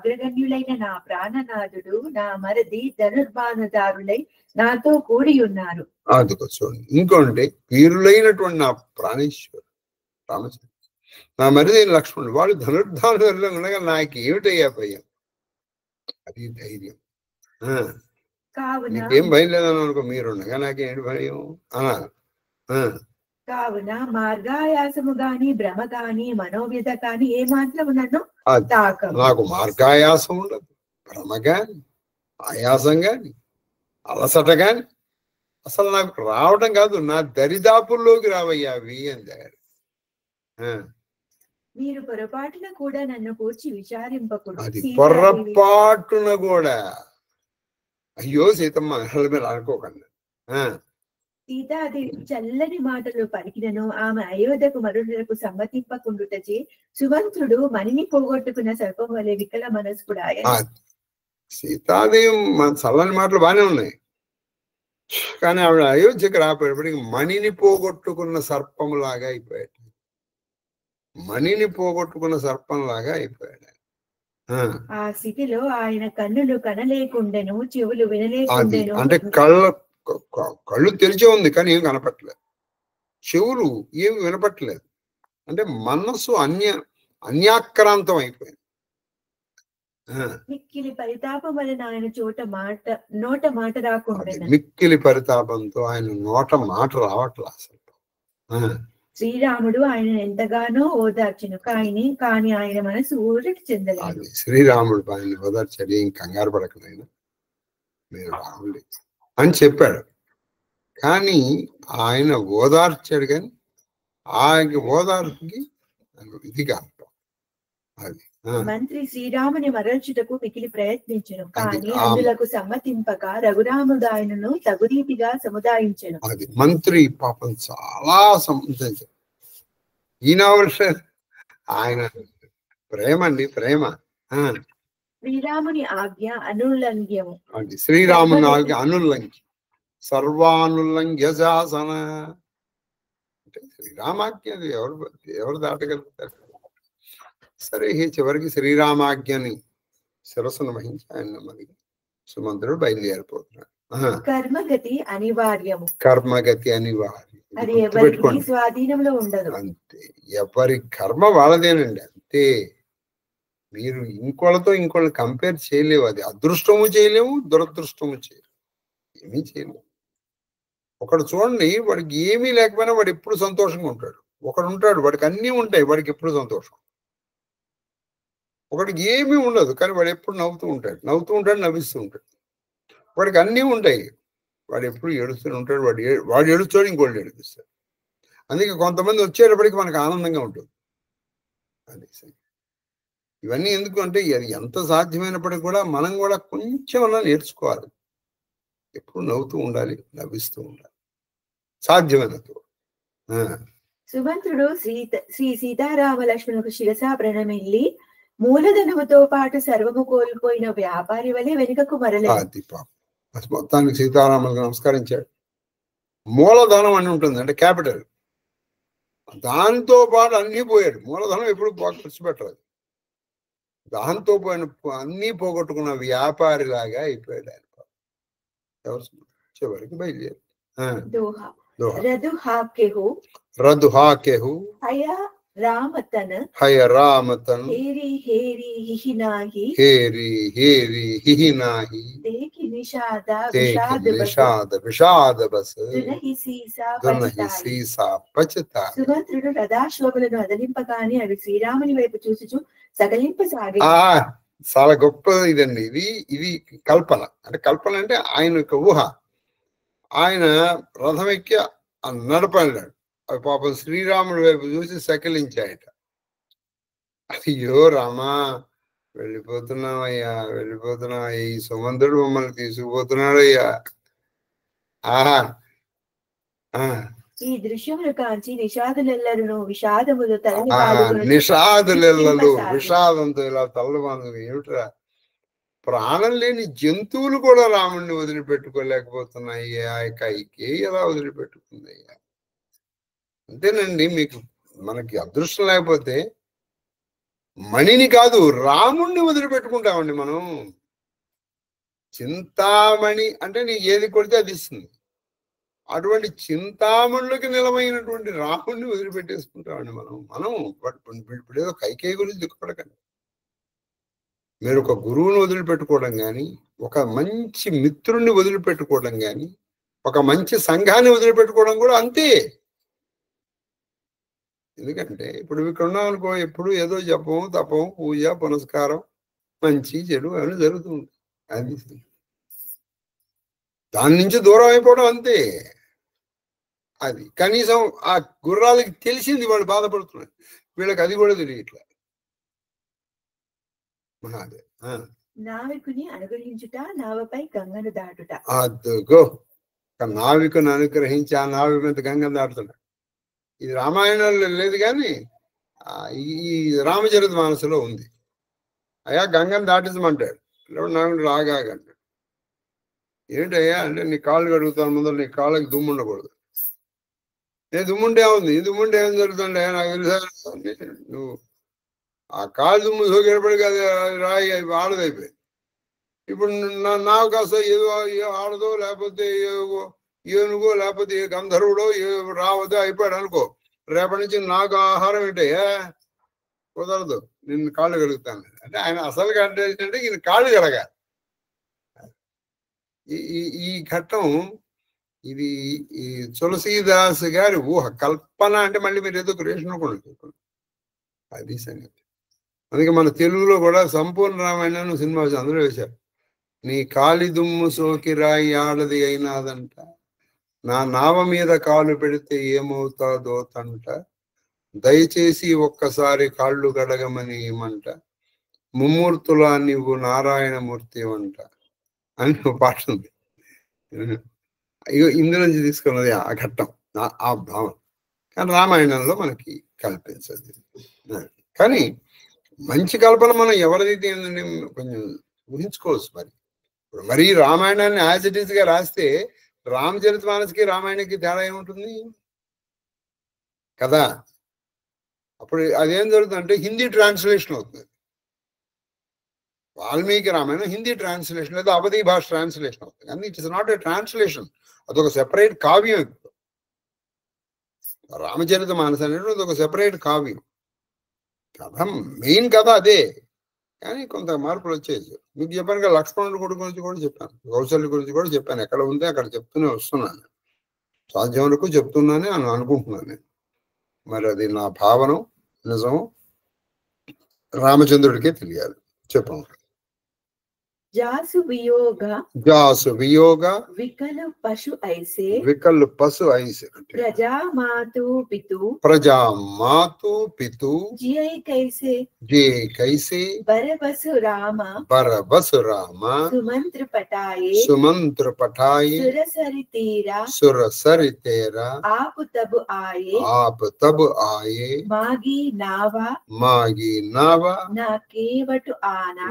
అగ్రగణ్యులైన నా ప్రాణనాథుడు నా మరది ధనుర్బాణదారులై నాతో కూడి ఉన్నారు.
అదిగో చూడండి. ఇంకోండి, వీరులైనటువంటి నా ప్రాణేశ్వరు రామచంద్ర, నా మరిది లక్ష్మణుడు, వాళ్ళు ధనుర్ధానులు ఉండగా నాకు ఏమిటయ్యా భయం? అది ధైర్యం. నీకేం భయం లేదని అనుకో, మీరుండగా నాకేంటి భయం అన్నారు.
కావున మార్గాయాసము గాని భ్రమ గాని మనోవ్యత కాని ఏ మాత్రం నన్ను
నాకు మార్గాయాసం ఉండదు, భ్రమ గాని ఆయాసం గాని అలసట గాని అసలు నాకు రావటం కాదు. నా దరిదాపుల్లోకి రావయ్యా అవి అంటారు.
మీరు పొరపాటున కూడా నన్ను కూర్చి విచారింపకూడదు.
అది పొరపాటున కూడా అయ్యో సీతమ్మ మీరు అనుకోకండి.
సీతాదేవి చల్లని మాటలు పలికినను ఆమె అయోధ్యకు మరులకు సమ్మతింపకుండుటచే సుమంత్రుడు మణిని పోగొట్టుకున్న సర్పం వలె వికల మనస్కుడు ఆయన.
సీతాదేవి చల్లని మాటలు బాగానే ఉన్నాయి, కానీ ఆవిడ అయోధ్యకు రాపోయేప్పటికి మణిని పోగొట్టుకున్న సర్పంలాగా అయిపోయాడు. మణిని పోగొట్టుకున్న సర్పంలాగా అయిపోయాడు.
ఆ స్థితిలో ఆయన కన్నులు కనలేకుండెను, చెవులు వినలేకుండెను.
అంటే కళ్ళు తెరిచే ఉంది కానీ ఏం కనపట్లేదు, చెవులు ఏమి వినపట్లేదు. అంటే మనస్సు అన్యాక్రాంతం అయిపోయింది.
మిక్కిలి పరితాపం వలన ఆయన నోట మాట రాకుండా,
మిక్కిలి పరితాపంతో ఆయన నోట మాట రావట్లే అసలు.
శ్రీరాముడు ఆయన ఎంతగానో ఓదార్చును కానీ ఆయన మనసు ఊరటి చెందలేదు.
శ్రీరాముడు ఆయన ఓదార్చాడు, ఏం కంగారు పడకనైనా మీరు రాముడి అని చెప్పాడు. కానీ ఆయన ఓదార్చాడు, కానీ ఆయన ఓదార్పుకి ఇది కాదు. అది
మంత్రి శ్రీరాముని మరల్చుటకు మికిలి ప్రయత్నించను, కానీ అందులకు సమ్మతింపక రఘురాముడు ఆయనను తగురీతిగా సముదాయించను.
అది మంత్రి పాపం చాలా సంబంధించారు. ఈయన ఆయన ప్రేమ అండి, ప్రేమ.
శ్రీరాముని ఆజ్ఞ అనుల్లంఘ్యము,
శ్రీరాముని ఆజ్ఞ అనుల్లంఘ్య సర్వానుల్లంఘ్య శాసన. అంటే శ్రీరామాజ్ఞ ఎవరు దాటగలుగుతారు? సరే, చివరికి శ్రీరామాజ్ఞని శిరస్సును వహించి ఆయన నెమ్మదిగా సుమంత్రుడు బయలుదేరిపోతున్నాడు.
కర్మగతి అనివార్యము,
కర్మగతి అనివార్యం,
అది ఎవరి స్వాధీనంలో ఉండదు.
అంతే, ఎవరి కర్మ వాళ్ళదేనండి, అంతే. మీరు ఇంకోళ్ళని కంపేర్ చేయలేవు. అది అదృష్టము చేయలేము, దురదృష్టము చేయలేము, ఏమీ చేయలేము. ఒకడు చూడండి, వాడికి ఏమీ లేకపోయినా వాడు ఎప్పుడు సంతోషంగా ఉంటాడు. ఒకడు ఉంటాడు వాడికి అన్నీ ఉంటాయి, వాడికి ఎప్పుడు సంతోషం. ఒకడికి ఏమీ ఉండదు కానీ వాడు ఎప్పుడు నవ్వుతూ ఉంటాడు, నవ్విస్తూ ఉంటాడు. వాడికి అన్నీ ఉంటాయి, వాడు ఎప్పుడు ఏడుస్తూ ఉంటాడు. వాడు ఏడుస్తాడు, ఇంకోటి ఏడిపిస్తాడు. అందుకే కొంతమంది వచ్చేటప్పటికి మనకు ఆనందంగా ఉంటుంది. అది ఇవన్నీ ఎందుకు అంటే, అది ఎంత సాధ్యమైనప్పటికీ కూడా మనం కూడా కొంచెం అలా నేర్చుకోవాలి. ఎప్పుడు నవ్వుతూ ఉండాలి, నవ్విస్తూ ఉండాలి సాధ్యమైనంత.
సుమంత్రుడు శ్రీ సీతారామ లక్ష్మణులకు శిరసా ప్రణమిల్లి మూలధనముతో పాటు సర్వము కోల్పోయిన వ్యాపారి వలె వెనుకకు మరలేదు.
మొత్తానికి సీతారాములకు నమస్కరించాడు. మూలధనం అని ఉంటుంది, అంటే క్యాపిటల్. దాంతో పాటు అన్నీ పోయాడు. మూలధనం ఎప్పుడు ఖర్చు పెట్టలేదు. దాంతో పోయిన అన్నీ పోగొట్టుకున్న వ్యాపారిలాగా అయిపోయాడు ఆయన. చివరికి బయలుదేరి రదుహాకెహు హయ రామతన్ హేరి హేరి హిహినాహి నిషాద విషాద బస్ దునహి సీసా పచతా.
సుమంత్రుడు రథాశ్వములను అదలింపగానే అవి శ్రీరాముని వైపు చూసుచు సగలింపసాగి.
చాలా గొప్ప ఇదండి ఇది కల్పన. అంటే ఆయన యొక్క ఊహ. ఆయన రథం ఎక్కి నడపన్నాడు. అవి పాపం శ్రీరాముడి వైపు చూసి సకిలించాయట. అయ్యో రామా, వెళ్ళిపోతున్నావయ్యా, ఈ సుమంత్రుడు మమ్మల్ని తీసుకుపోతున్నాడు అయ్యా.
ఈ దృశ్యములు కాంచి నిషాదులెల్లరును విషాదములు
విషాదంతో ఇలా తల్లబాంధు. ఏమిట్రా, ప్రాణం లేని జంతువులు కూడా రాముడిని వదిలిపెట్టుకోలేకపోతున్నాయి, కైకే ఎలా వదిలిపెట్టుకుందయ్యా. అంతేనండి, మనకి అదృష్టం లేకపోతే మణిని కాదు రాముణ్ణి వదిలిపెట్టుకుంటామండి మనం. చింతామణి అంటే నీకు ఏది కొడితే అది ఇస్తుంది. అటువంటి చింతామణులకి నిలమైనటువంటి రాముణ్ణి వదిలిపెట్టేసుకుంటామండి మనం. ఇప్పుడు ఏదో కైకేయి గురించి దుఃఖపడకండి. మీరు ఒక గురువుని వదిలిపెట్టుకోవడం కానీ, ఒక మంచి మిత్రుణ్ణి వదిలిపెట్టుకోవడం కానీ, ఒక మంచి సంఘాన్ని వదిలిపెట్టుకోవడం కూడా అంతే. ఎందుకంటే ఇప్పుడు ఇక్కడ ఉన్నాం అనుకో, ఎప్పుడు ఏదో జపం, తపం, పూజ, పునస్కారం, మంచి చెడు అవన్నీ జరుగుతుంది. అది దాని నుంచి దూరం అయిపోవడం అంతే. అది కనీసం ఆ గుర్రాలకి తెలిసింది, వాళ్ళు బాధపడుతున్నారు. వీళ్ళకి అది కూడా తెలియట్లే. మహాదేవ్
నావికుని అనుగ్రహించుట, నావపై గంగను దాటుట.
అదుగో నావికుని అనుగ్రహించి ఆ నావిక మీద గంగను దాటుతున్నాడు. ఇది రామాయణంలో లేదు కానీ ఈ రామచరిత మానసులో ఉంది. అయ్యా గంగను దాటించమంటాడు. నావికుడు రాగాగంటాడు. ఏంటయ్యా అంటే నీ కాళ్ళు కడుగుతాను, ముందర నీ కాళ్ళకి దుమ్ము ఉండకూడదు. నేను దుమ్ముంటే ఏముంది, ఈ దుమ్ముంటే ఏం జరుగుతుండే నాకు తెలుసా, నువ్వు ఆ కాలు దుమ్ము సోకేపడి కదా రాయి ఆడదైపోయింది. ఇప్పుడు నాకు కాస్త ఏదో ఆడదో లేకపోతే ఏనుగో లేకపోతే ఏ గంధర్వుడో రావదో అయిపోయాడు అనుకో, రేపటి నుంచి నాకు ఆహారం ఏంటయ్యా, కుదరదు, నిన్ను కాళ్ళు కడుగుతాను అంటే ఆయన అసలుగా అంటే ఏంటంటే ఈయన కాళ్ళు కడగాలి. ఈ ఘట్టం ఇది ఈ తులసీదాస్ గారి ఊహ, కల్పన అంటే మళ్ళీ మీరు ఏదో క్రియేషన్ కూడా చెప్పండి, అది సంగతి. అందుకే మన తెలుగులో కూడా సంపూర్ణ రామాయణం సినిమా అందరూ వేశారు. నీ కాలి దుమ్ము సోకి రాయి ఆడది అయినాదంట, నా నావ మీద కాలు పెడితే ఏమవుతాదో తంట, దయచేసి ఒక్కసారి కాళ్ళు గడగమని ఏమంట, ముమ్మూర్తులా నువ్వు నారాయణమూర్తి వంట అని పాట ఉంది. ఇందులోంచి తీసుకున్నది ఆ ఘట్టం, ఆ భావం. కానీ రామాయణంలో మనకి కల్పించదు. కానీ మంచి కల్పన మనం ఎవరిదైతే కొంచెం ఊహించుకోవచ్చు. మరి రామాయణాన్ని యాజ్ ఇట్ ఈస్ గా రాస్తే రామచరిత మానస్కి రామాయణకి తేడా ఏముంటుంది కదా. అప్పుడు అదేం జరుగుతుందంటే హిందీ ట్రాన్స్లేషన్ అవుతుంది. వాల్మీకి రామాయణం హిందీ ట్రాన్స్లేషన్ లేదా అవధి భాష ట్రాన్స్లేషన్ అవుతుంది. కానీ it is not a translation, అదొక సెపరేట్ కావ్యం. ఇప్పుడు రామచరిత మానస అనేది అదొక సెపరేట్ కావ్యం. కథ మెయిన్ కథ అదే, కానీ కొంత మార్పులు వచ్చేది. మీకు చెప్పాను కదా, లక్ష్మణుడి కొడుకు గురించి కూడా చెప్పాను, కౌశల్య గురించి కూడా చెప్పాను. ఎక్కడ ఉంటే అక్కడ చెప్తూనే వస్తున్నాను, సాధ్యం వరకు చెప్తున్నానే అని అనుకుంటున్నాను నేను. మరి అది నా భావన నిజం రామచంద్రుడికే తెలియాలి. చెప్పండి.
जासु वियोग विकल पशु ऐसे प्रजा मातु पितु जिये कैसे बरबसु राम सुमंत्र पटाये सुरसरि तीरा आप तब आये मागी नावा ना केवट आना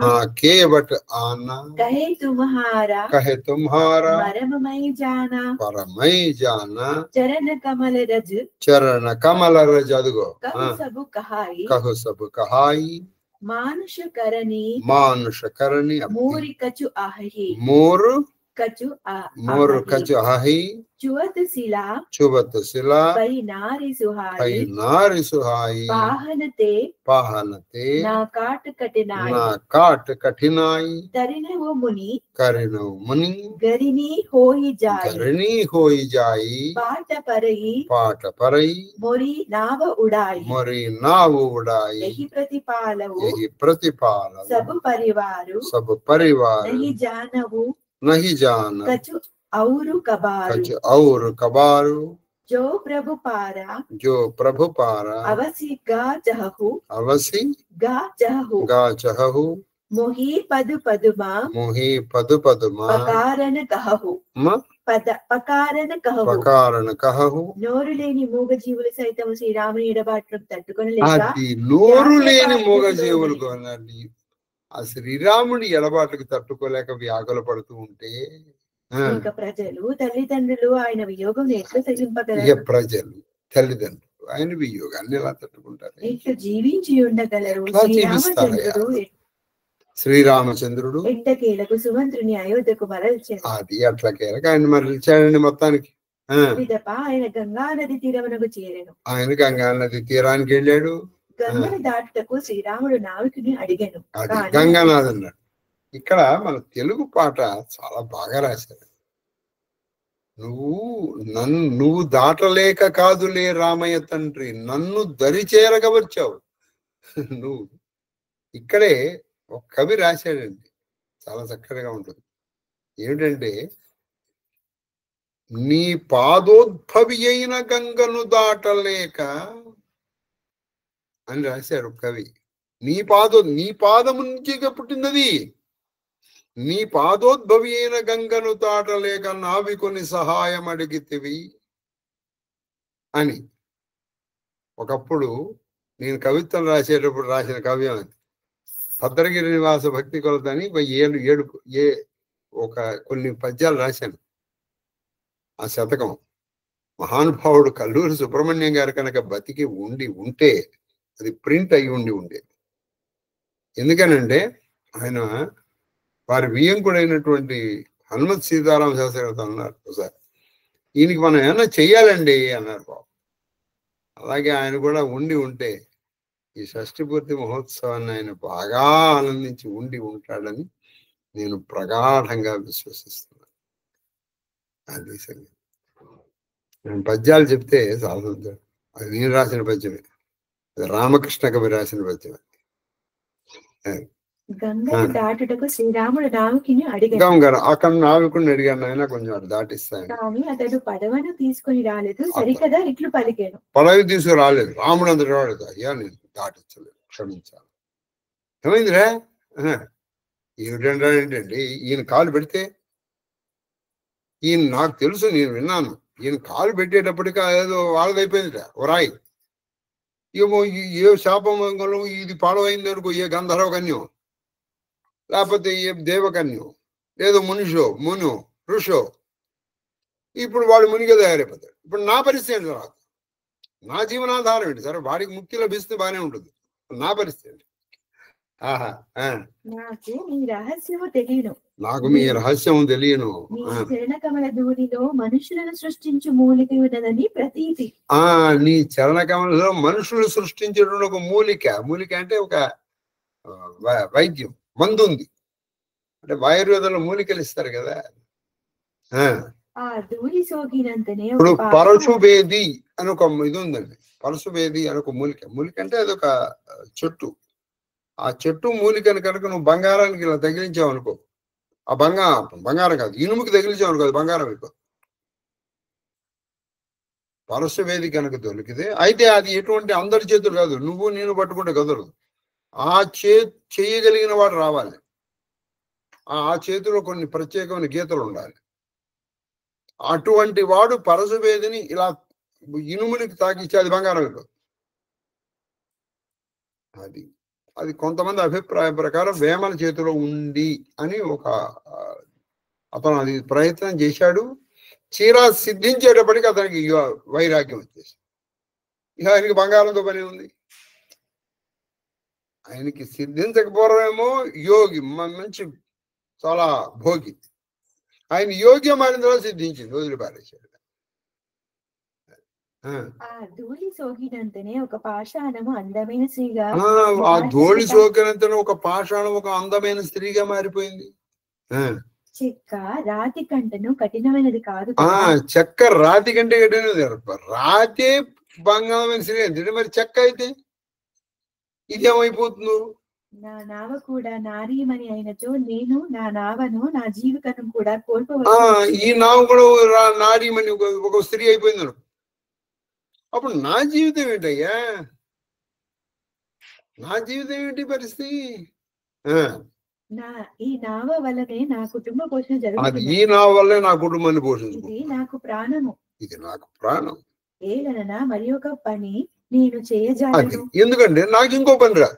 कहे तुम्हारा परमय जाना चरण कमल रज अदगो कहु सब कहाई मानुष करनी मोर कछु आही चुवत सिला पै नारी सुहाई पाहनते ना काट कठिनाई तरिनव मुनि गरिनी होई जाई पाट परई मोरी नाव उड़ाई यही प्रतिपालव सब परिवार नहीं जानव कछु और कबारू जो प्रभु पारा अवसी गा चहु मोही पदु पदुमा పకారణ కహు నోరు లేని మూగ జీవులు సైతం శ్రీరాముని ఎడబాటును తట్టుకొనలేక నోరు లేని మూగ జీవులు ఆ శ్రీరాముని ఎడబాటుకు తట్టుకోలేక వ్యాకుల పడుతూ ఉంటే ఇంకా ప్రజలు తల్లిదండ్రులు ఆయన వియోగం ఎట్లా సహింపగలరు? ప్రజలు తల్లిదండ్రులు ఆయన వియోగాన్ని ఎలా తట్టుకుంటారు? ఇట్లా జీవించి ఉండగలరు? శ్రీరామచంద్రుడు ఎట్టకేలకు సుమంత్రుని అయోధ్యకు మరల్చాడు. అది అట్లకేలకు ఆయన మరల్చాడండి మొత్తానికి. ఆయన గంగా నది తీరమునకు చేరాను. ఆయన గంగా నది తీరానికి వెళ్ళాడు. గంగను దాటుటకు శ్రీరాముడు నావికుని అడిగాను. గంగానాథ్ అన్నాడు. ఇక్కడ మన తెలుగు పాట చాలా బాగా రాశారు. నువ్వు దాటలేక కాదులే రామయ్య తండ్రి, నన్ను దరి చేరగా వచ్చావు. నువ్వు ఇక్కడే ఒక కవి రాశాడండి, చాలా చక్కగా ఉంటుంది. ఏమిటంటే, నీ పాదోద్భవి అయిన గంగను దాటలేక అని రాశారు కవి. నీ పాదము నుంచి పుట్టింది.
నీ పాదోద్భవి అయిన గంగను తాటలేక నావికొని సహాయం అడిగితివి అని. ఒకప్పుడు నేను కవిత్వం రాసేటప్పుడు రాసిన కవ్యం అది. భద్రగిరి నివాస భక్తి కొలత అని కొన్ని పద్యాలు రాశాను. ఆ శతకం మహానుభావుడు కల్లూరి సుబ్రహ్మణ్యం గారు కనుక బతికి ఉంటే అది ప్రింట్ అయి ఉండేది. ఎందుకనంటే ఆయన వారి వియ్యంకుడైనటువంటి హనుమత్ సీతారామ శాస్త్రి గారు అన్నారు ఒకసారి, ఈయనకి మనం ఏమన్నా చెయ్యాలండి అన్నారు బాబు. అలాగే ఆయన కూడా ఉంటే ఈ షష్ఠి పూర్తి మహోత్సవాన్ని ఆయన బాగా ఆనందించి ఉంటాడని నేను ప్రగాఢంగా విశ్వసిస్తున్నాను. అది సంగతి. నేను పద్యాలు చెప్తే సాధుతాడు. అది నేను రాసిన పద్యమే, అది రామకృష్ణ కవి రాసిన పద్యమే.
దాటుటకు శ్రీరాముడు నావికుని
అడిగారు. అక్కడ నావికుడిని అడిగాను, ఆయన కొంచెం అటు దాటిస్తాను.
కానీ అతడు పడవను తీసుకుని రాలేదు, సరికదా ఇట్లు పలికాను.
పడవ తీసుకురాలేదు, రాముడు అంతటి రాలేదు. అయ్యా నేను దాటించలేదు, క్షమించాలి. ఏమైందిరా ఏంటండి, ఈయన కాలు పెడితే, ఈయన నాకు తెలుసు, నేను విన్నాను, ఈయన కాలు పెట్టేటప్పటికి ఏదో వాళ్ళదైపోయిందిరా ఓ రాయి. ఏమో ఏ శాపమంగళం ఇది పాడవైంది అనుకో, ఏ గంధర్వ కన్యం, లేకపోతే ఏ దేవకన్యం, లేదో మును ఋషో, ఇప్పుడు వాడు మునిగా తయారైపోతాడు. ఇప్పుడు నా పరిస్థితి ఏంటి, రాదు నా జీవనాధారం ఏంటి? సరే వాడికి ముక్తి లభిస్తే బాగానే ఉంటుంది, నా పరిస్థితి ఏంటి? నాకు మీ రహస్యము తెలియను.
చరణకమల ధూళిలో మనుషులను సృష్టించు మూలిక ఉన్నదని ప్రతీతి.
నీ చరణకమలలో మనుషులు సృష్టించేటువంటి ఒక మూలిక అంటే ఒక వైద్యం, మందు ఉంది. అంటే ఆయుర్వేదంలో మూలికలు ఇస్తారు కదా.
ఇప్పుడు
పరశుభేది అని ఒక ఇది ఉందండి. పరశుభేది అని ఒక మూలిక అంటే అదొక చెట్టు. ఆ చెట్టు మూలికని కనుక నువ్వు బంగారానికి ఇలా తగిలించావు అనుకో, ఆ బంగారం కాదు, ఇనుముకి తగిలించావు అనుకో, అది బంగారం అయిపో. పరశువేది కనుక దొరికితే, అయితే అది ఎటువంటి అందరి చేతులు కాదు, నువ్వు నేను పట్టుకుంటే కుదరదు. ఆ చేయగలిగిన వాడు రావాలి. ఆ చేతిలో కొన్ని ప్రత్యేకమైన గీతలు ఉండాలి. అటువంటి వాడు పరశువేదిని ఇలా ఇనుమునికి తాకిచ్చి అది బంగారం అయిపోతుంది. అది కొంతమంది అభిప్రాయం ప్రకారం వేమన చేతిలో ఉంది అని అతను అది ప్రయత్నం చేశాడు. చీర సిద్ధించేటప్పటికి అతనికి వైరాగ్యం వచ్చేసి, ఇక ఆయనకి బంగారంతో పని ఉంది. ఆయనకి సిద్ధించకపోవడమేమో యోగి, మంచి చాలా భోగి. ఆయన యోగ్యం అయిన తర్వాత సిద్ధించింది, వదిలిపారేశాడు.
ఆ ధూళి సోకినంతనే ఒక పాషాణము అందమైన స్త్రీగా,
ఆ ధూళి సోకినంతనే ఒక పాషాణం ఒక అందమైన స్త్రీగా మారిపోయింది.
చెక్క రాతి కంటను కఠినమైనది కాదు.
చెక్క రాతి కంటే కఠినది. రాతే బంగారమైన స్త్రీ అంటే మరి చెక్క అయితే ఇదేమైపోతుంది?
నా నావ కూడా నారీమణి అయినతో నేను నా నావను నా జీవికను కూడా కోల్పోవచ్చు.
ఈ నావ కూడా నారీమణి ఒక స్త్రీ అయిపోయింది అనుకో, అప్పుడు నా జీవితం ఏంటయ్యా? నా జీవితం ఏంటి పరిస్థితి?
ఈ నావ వల్లనే నా కుటుంబ పోషణ జరుగుతుంది.
ఈ నావ వల్లే నా కుటుంబాన్ని పోషించు.
ఇది నాకు ప్రాణము.
ఇది నాకు ప్రాణం.
ఏలన మరి ఒక పని నేను చేయజాలను.
ఎందుకంటే నాకు ఇంకో పని రా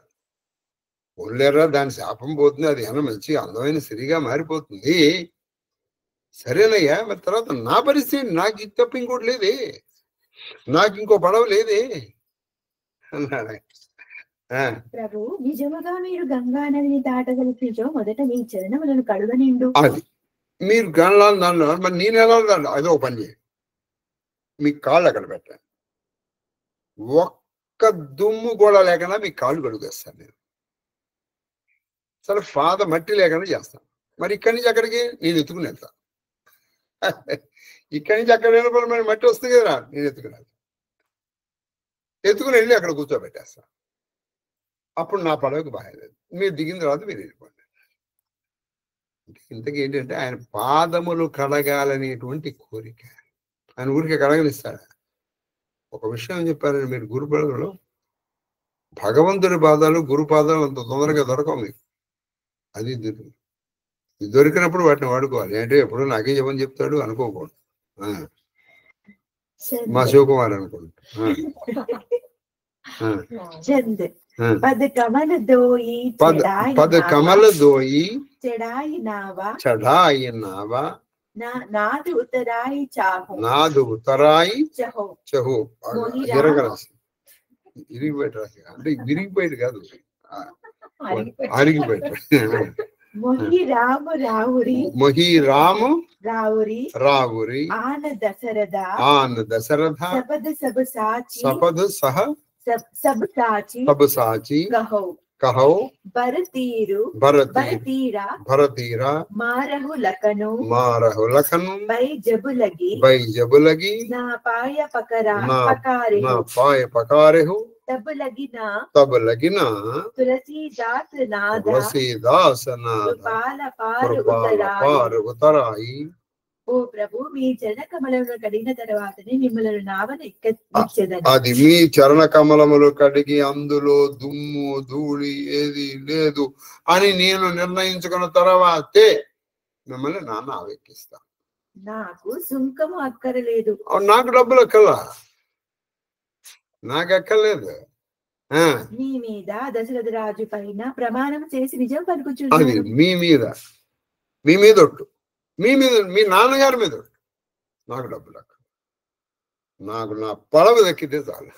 లేరా, దాని శాపం పోతుంది, అది ఏమన్నా మంచి అందమైన స్త్రీగా మారిపోతుంది. సరేనయ్యా, మరి తర్వాత నా పరిస్థితి, నాకు ఇది తప్ప ఇంకోటి లేదే, నాకు ఇంకో పడవ లేదే అన్నాడు.
ప్రభు, నిజముగా మీరు గంగా నదిని దాటగలిపినచో మొదట మీ చరణములను కడుగనిండు.
అది మీరు గణాలు దాంట్లో, మరి నేను ఎలా దాంట్లో అదో పని చేయండి, మీ కాళ్ళు అక్కడ పెట్టాను, ఒక్క దుమ్ము కూడా లేకుండా మీ కాళ్ళు కడుగేస్తాను నేను. సరే పాద మట్టి లేకుండా చేస్తాను. మరి ఇక్కడి నుంచి అక్కడికి నేను ఎత్తుకుని వెళ్తాను. ఇక్కడి నుంచి అక్కడ వెళ్ళిపోయి మరి మట్టి వస్తుంది కదా, నేను ఎత్తుకుని వెళ్ళి అక్కడ కూర్చోబెట్టేస్తాను. అప్పుడు నా పడవకు బాగలేదు, మీరు దిగిన తర్వాత మీరు వెళ్ళిపోండి. ఇంతకీ ఏంటంటే ఆయన పాదములు కడగాలనేటువంటి కోరిక. ఆయన ఊరికే కడగనిస్తాడు. ఒక విషయం చెప్పారని మీరు గురుపదలో, భగవంతుడి పాదాలు గురు పాదాలు అంత తొందరగా దొరకవు మీకు. అది దొరికినప్పుడు వాటిని వాడుకోవాలి. అంటే ఎప్పుడు నాకే చెప్పని చెప్తాడు అనుకోకూడదు. మా శివకుమార్ అనుకోండి.
పద కమల దోయి చడాయి నావా నాదు ఉతరాయి చహో. ఎరగరాసి ఇరిగిపోయాడు రాసి, అంటే విరిగిపోయాడు కాదు, అరిగిపోయాడు. మొహి రాము రావురి ఆన దశరథ సపద సహ సబ్ సాచి కహౌ భరతీరా మారహు లఖను బై జబులగి నా పాయ పకారెహు तब लगिना तुलसीदास नाद पार उतराई. ఓ ప్రభు, మీ చరణ కమలములు కడిగిన తర్వాతనే మిమ్మల్ని నావన ఎక్కించెదను. అది మీ చరణ కమలములు కడిగి అందులో దుమ్ము ధూళి ఏది లేదు అని నేను నిర్ణయించుకున్న తర్వాతే మిమ్మల్ని నాన్న ఎక్కిస్తా. నాకు సుంకము అక్కరలేదు. నాకు డబ్బులు అక్కర్లా, నాకు ఎక్కర్లేదు. మీ మీద దశరథ రాజు పైన ప్రమాణం చేసి నిజం పలుకుచున్నాను. అది మీ మీద ఒట్టు, మీ నాన్నగారి మీద ఒట్టు. నాకు డబ్బులు అక్క, నాకు నా పొలము దక్కితే చాలు.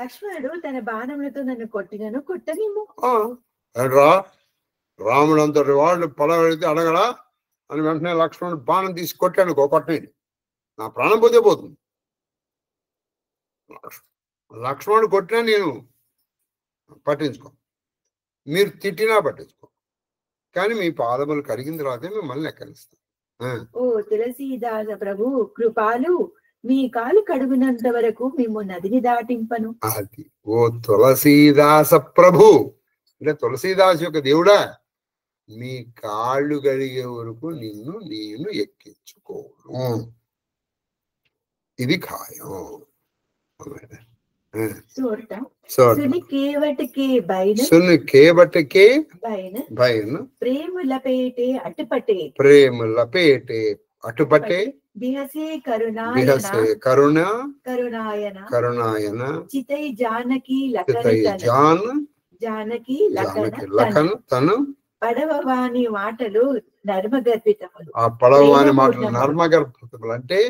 లక్ష్మణుడు తన బాణములతో నన్ను కొట్టినను కొట్టనిమ్ము. రాముడు అంతటి వాళ్ళు పొలం అడిగితే అడగడా అని వెంటనే లక్ష్మణుడు బాణం తీసి కొట్టాను, కొట్టని నా ప్రాణం పోతే పోతుంది. లక్ష్మణుడు కొట్టినా నేను పట్టించుకో, మీరు తిట్టినా పట్టించుకో, కానీ మీ పాదములు కరిగిన తర్వాత మిమ్మల్ని ఎక్కనిస్తాను. ఓ తులసీదాస ప్రభు కృపాలు, మీ కాలు కడుగునంత వరకు మేము నదిని దాటింపను. అది ఓ తులసీదాస ప్రభు అంటే తులసీదాస్ యొక్క దేవుడా, మీ కాళ్ళు కడిగే వరకు నేను ఎక్కించుకోను. ఇది ఖాయం. సుని కేవటకే బైన ప్రేమ లపేటే అటుపటే బిహసే కరుణాయన చితై జానకి లఖన తను పడవవాని మాటలు నర్మగర్భితములు. ఆ పడవవాని మాటలు నర్మగర్భితములు అంటే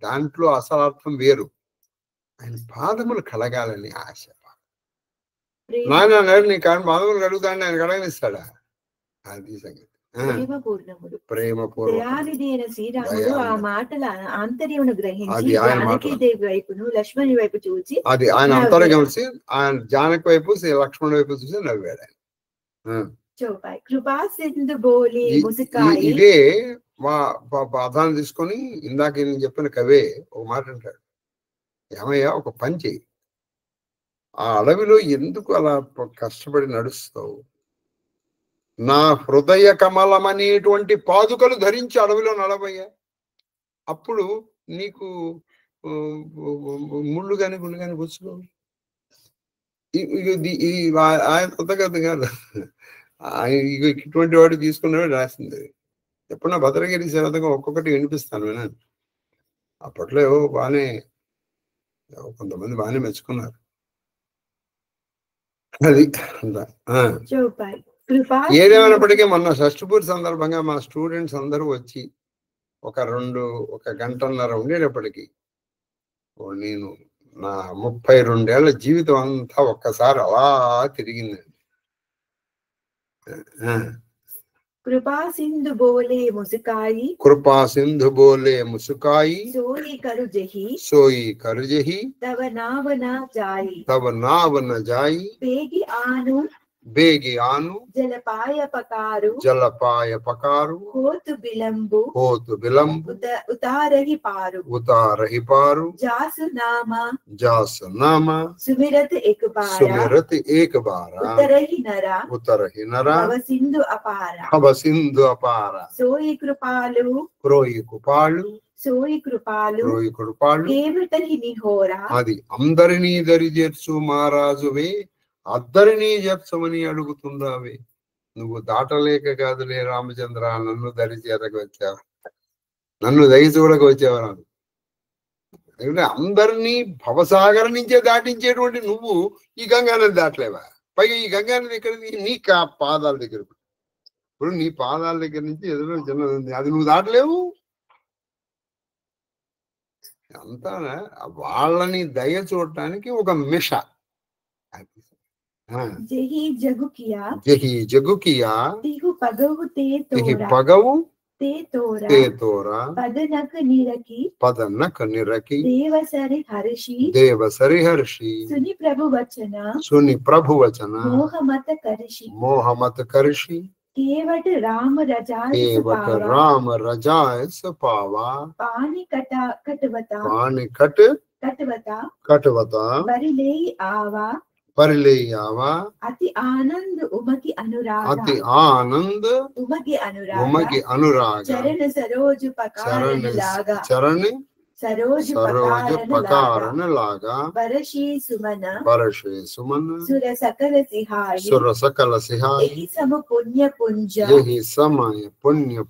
దాంట్లో అసలు అర్థం వేరు. ఆయన పాదములు కడగాలని ఆశ. నాన్న నీ కానీ పాదములు కడుగుతాను, ఆయన కడగనిస్తాడా? అది సంగతి. శ్రీరాముడు ఆ మాటల ఆంతర్యమును గ్రహించి జానకీదేవి వైపును లక్ష్మణి వైపు చూసి, అది ఆయన అంతరం గమనించి ఆయన జానకి వైపు లక్ష్మణుడి వైపు చూసి నవ్వాడు ఆయన. ఇదే పదాన్ని తీసుకొని ఇందాక నేను చెప్పిన కవే ఒక మాట అంటాడు, ఏమయ్యా ఒక పని చెయ్యి, ఆ అడవిలో ఎందుకు అలా కష్టపడి నడుస్తావు? నా హృదయ కమలం అనేటువంటి పాదుకలు ధరించి అడవిలో నడవయ్యా, అప్పుడు నీకు ముళ్ళు గాని గుళ్ళు గాని కూర్చుకోవు. ఆయన కృతజ్ఞత కాదు, ఇటువంటి వాడు తీసుకున్నవాడు రాసింది. ఎప్పుడు నా భద్రగిరి శరతంగా ఒక్కొక్కటి వినిపిస్తాను, వినండి. అప్పట్లో బాగానే కొంతమంది బాగానే మెచ్చుకున్నారు. అది ఏదేమైనప్పటికీ మొన్న షష్ఠపూర్తి సందర్భంగా మా స్టూడెంట్స్ అందరూ వచ్చి ఒక గంటన్నర ఉండేటప్పటికీ నేను నా 32 ఏళ్ల జీవితం అంతా ఒక్కసారి అలా తిరిగిందండి. कृपा सिंधु बोले मुस्काई सोई कर जही तब नाव न जाई बेगी आनु जलपाय पकारू होत बिलंबु उतारही पारू जासु नामा सुमिरत एक बार उतरही नरा भव सिंधु अपारा सोई कृपालु కేవటహి నిహోరా. అది అందరినీ దరి చేర్చు మహారాజువే, అద్దరినీ చేర్చమని అడుగుతుందావే.
నువ్వు దాటలేక కాదులే రామచంద్ర నన్ను దరి చేతకు వచ్చావు, నన్ను దయ చూడకు వచ్చావు. ఎందుకంటే అందరినీ భవసాగరం నుంచే దాటించేటువంటి నువ్వు ఈ గంగానది దాటలేవా? పైగా ఈ గంగానది ఎక్కడిది? నీ పాదాల దగ్గర. ఇప్పుడు నీ పాదాల దగ్గర నుంచి ఎదురు చిన్నది ఉంది, అది నువ్వు దాటలేవు. అంతా వాళ్ళని దయ చూడటానికి ఒక మిష.
జహి జగు కియా
పగవు
ते तोरा
पदनक निरकी
देवसरि हर्षि
सुनि प्रभु वचन
मोह मत करषि
केवट राम रजाय सपावा
पानी
कटवता परिले आवा
अति आनंद उमकी
अनुराग
चरण सरोज
पकारण लागा
बरशी सुमन
सुर सकल सिहाई
यही सम पुण्य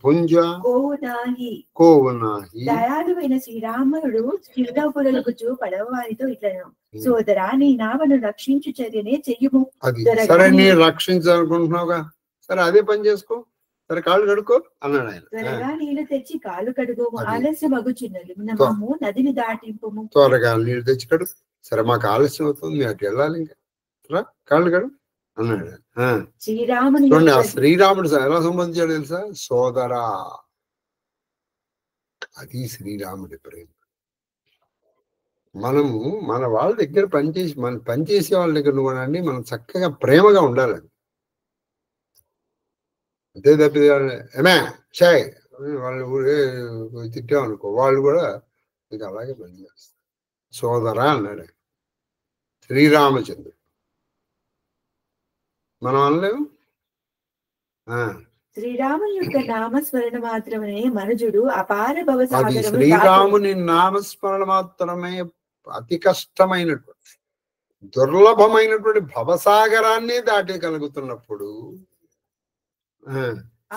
पुंज
कोव नाही
దయాళువైన శ్రీరాముడు చిరునవ్వులకు పడవవారితో ఇట్లను, సోదరా నీ నావను రక్షించు చర్యనే చెయ్యుము.
అది సరే, నీ రక్షించాలనుకుంటున్నావుగా, సరే అదే పని చేసుకో, సరే కాళ్ళు కడుక్కో అన్నాడు ఆయన.
త్వరగా నీళ్లు తెచ్చి కాళ్ళు కడుగోము, ఆలస్యం అగుచున్నది, మనము నదిని దాటింపుము.
త్వరగా నీళ్లు తెచ్చి కడుగు, సరే మాకు ఆలస్యం అవుతుంది, మేము అటు వెళ్ళాలి, ఇంకా కాళ్ళు కడుగు అన్నాడు. చూడండి ఆ శ్రీరాముడు ఎలా సంబంధించాడు తెలుసా? సోదరా. అది శ్రీరాముడి ప్రేమ. మనము మన వాళ్ళ దగ్గర పనిచేసే వాళ్ళ దగ్గర కూడా అండి మనం చక్కగా ప్రేమగా ఉండాలండి. అంతే తప్పితే ఏమే చాయ్ వాళ్ళు తిట్టామనుకో, వాళ్ళు కూడా ఇంకా అలాగే పనిచేస్తారు. సోదరా అన్నాడు శ్రీరామచంద్రుడు. మనం అనలేము.
శ్రీరాముని యొక్క నామస్మరణ మాత్రమే మనుజుడు అపార భవసాగరము.
శ్రీరాముని నామస్మరణ మాత్రమే అతి కష్టమైనటువంటి దుర్లభమైనటువంటి భవసాగరాన్ని దాటగలుగుతున్నప్పుడు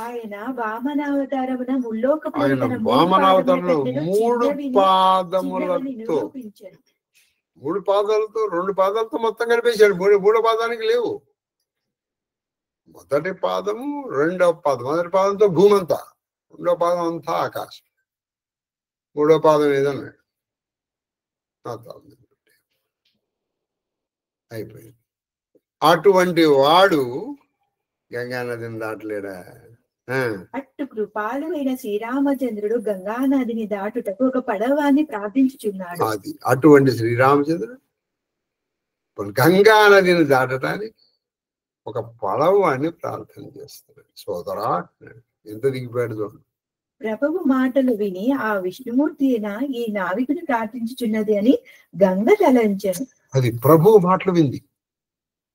ఆయన వామనావతారమున
ఆయన వామనావతారంలో మూడు పాదములతో 2 పాదాలతో మొత్తం కలిపేశాడు. 3వ పాదానికి లేవు. మొదటి పాదము 2వ పాదం. మొదటి పాదంతో భూమి అంతా, 2వ పాదం అంతా ఆకాశం, 3వ పాదం ఏదన్నాడు అయిపోయింది. అటువంటి వాడు గంగానదిని దాటలేడా?
అట్టు కృపాలువైన శ్రీరామచంద్రుడు గంగానదిని దాటుటకు ఒక పడవాన్ని ప్రార్థించుచున్నాడు.
అది అటువంటి శ్రీరామచంద్రుడు గంగానదిని దాటడానికి ఒక పడవాన్ని ప్రార్థన చేస్తున్నాడు. సోదరా ఎంత దిగిపోయాడు చూడండి.
ప్రభువు మాటలు విని ఆ విష్ణుమూర్తి ఈ నావికుని ప్రార్థించుచున్నది అని గంగ తలంచెను.
అది ప్రభు మాటలు వింది.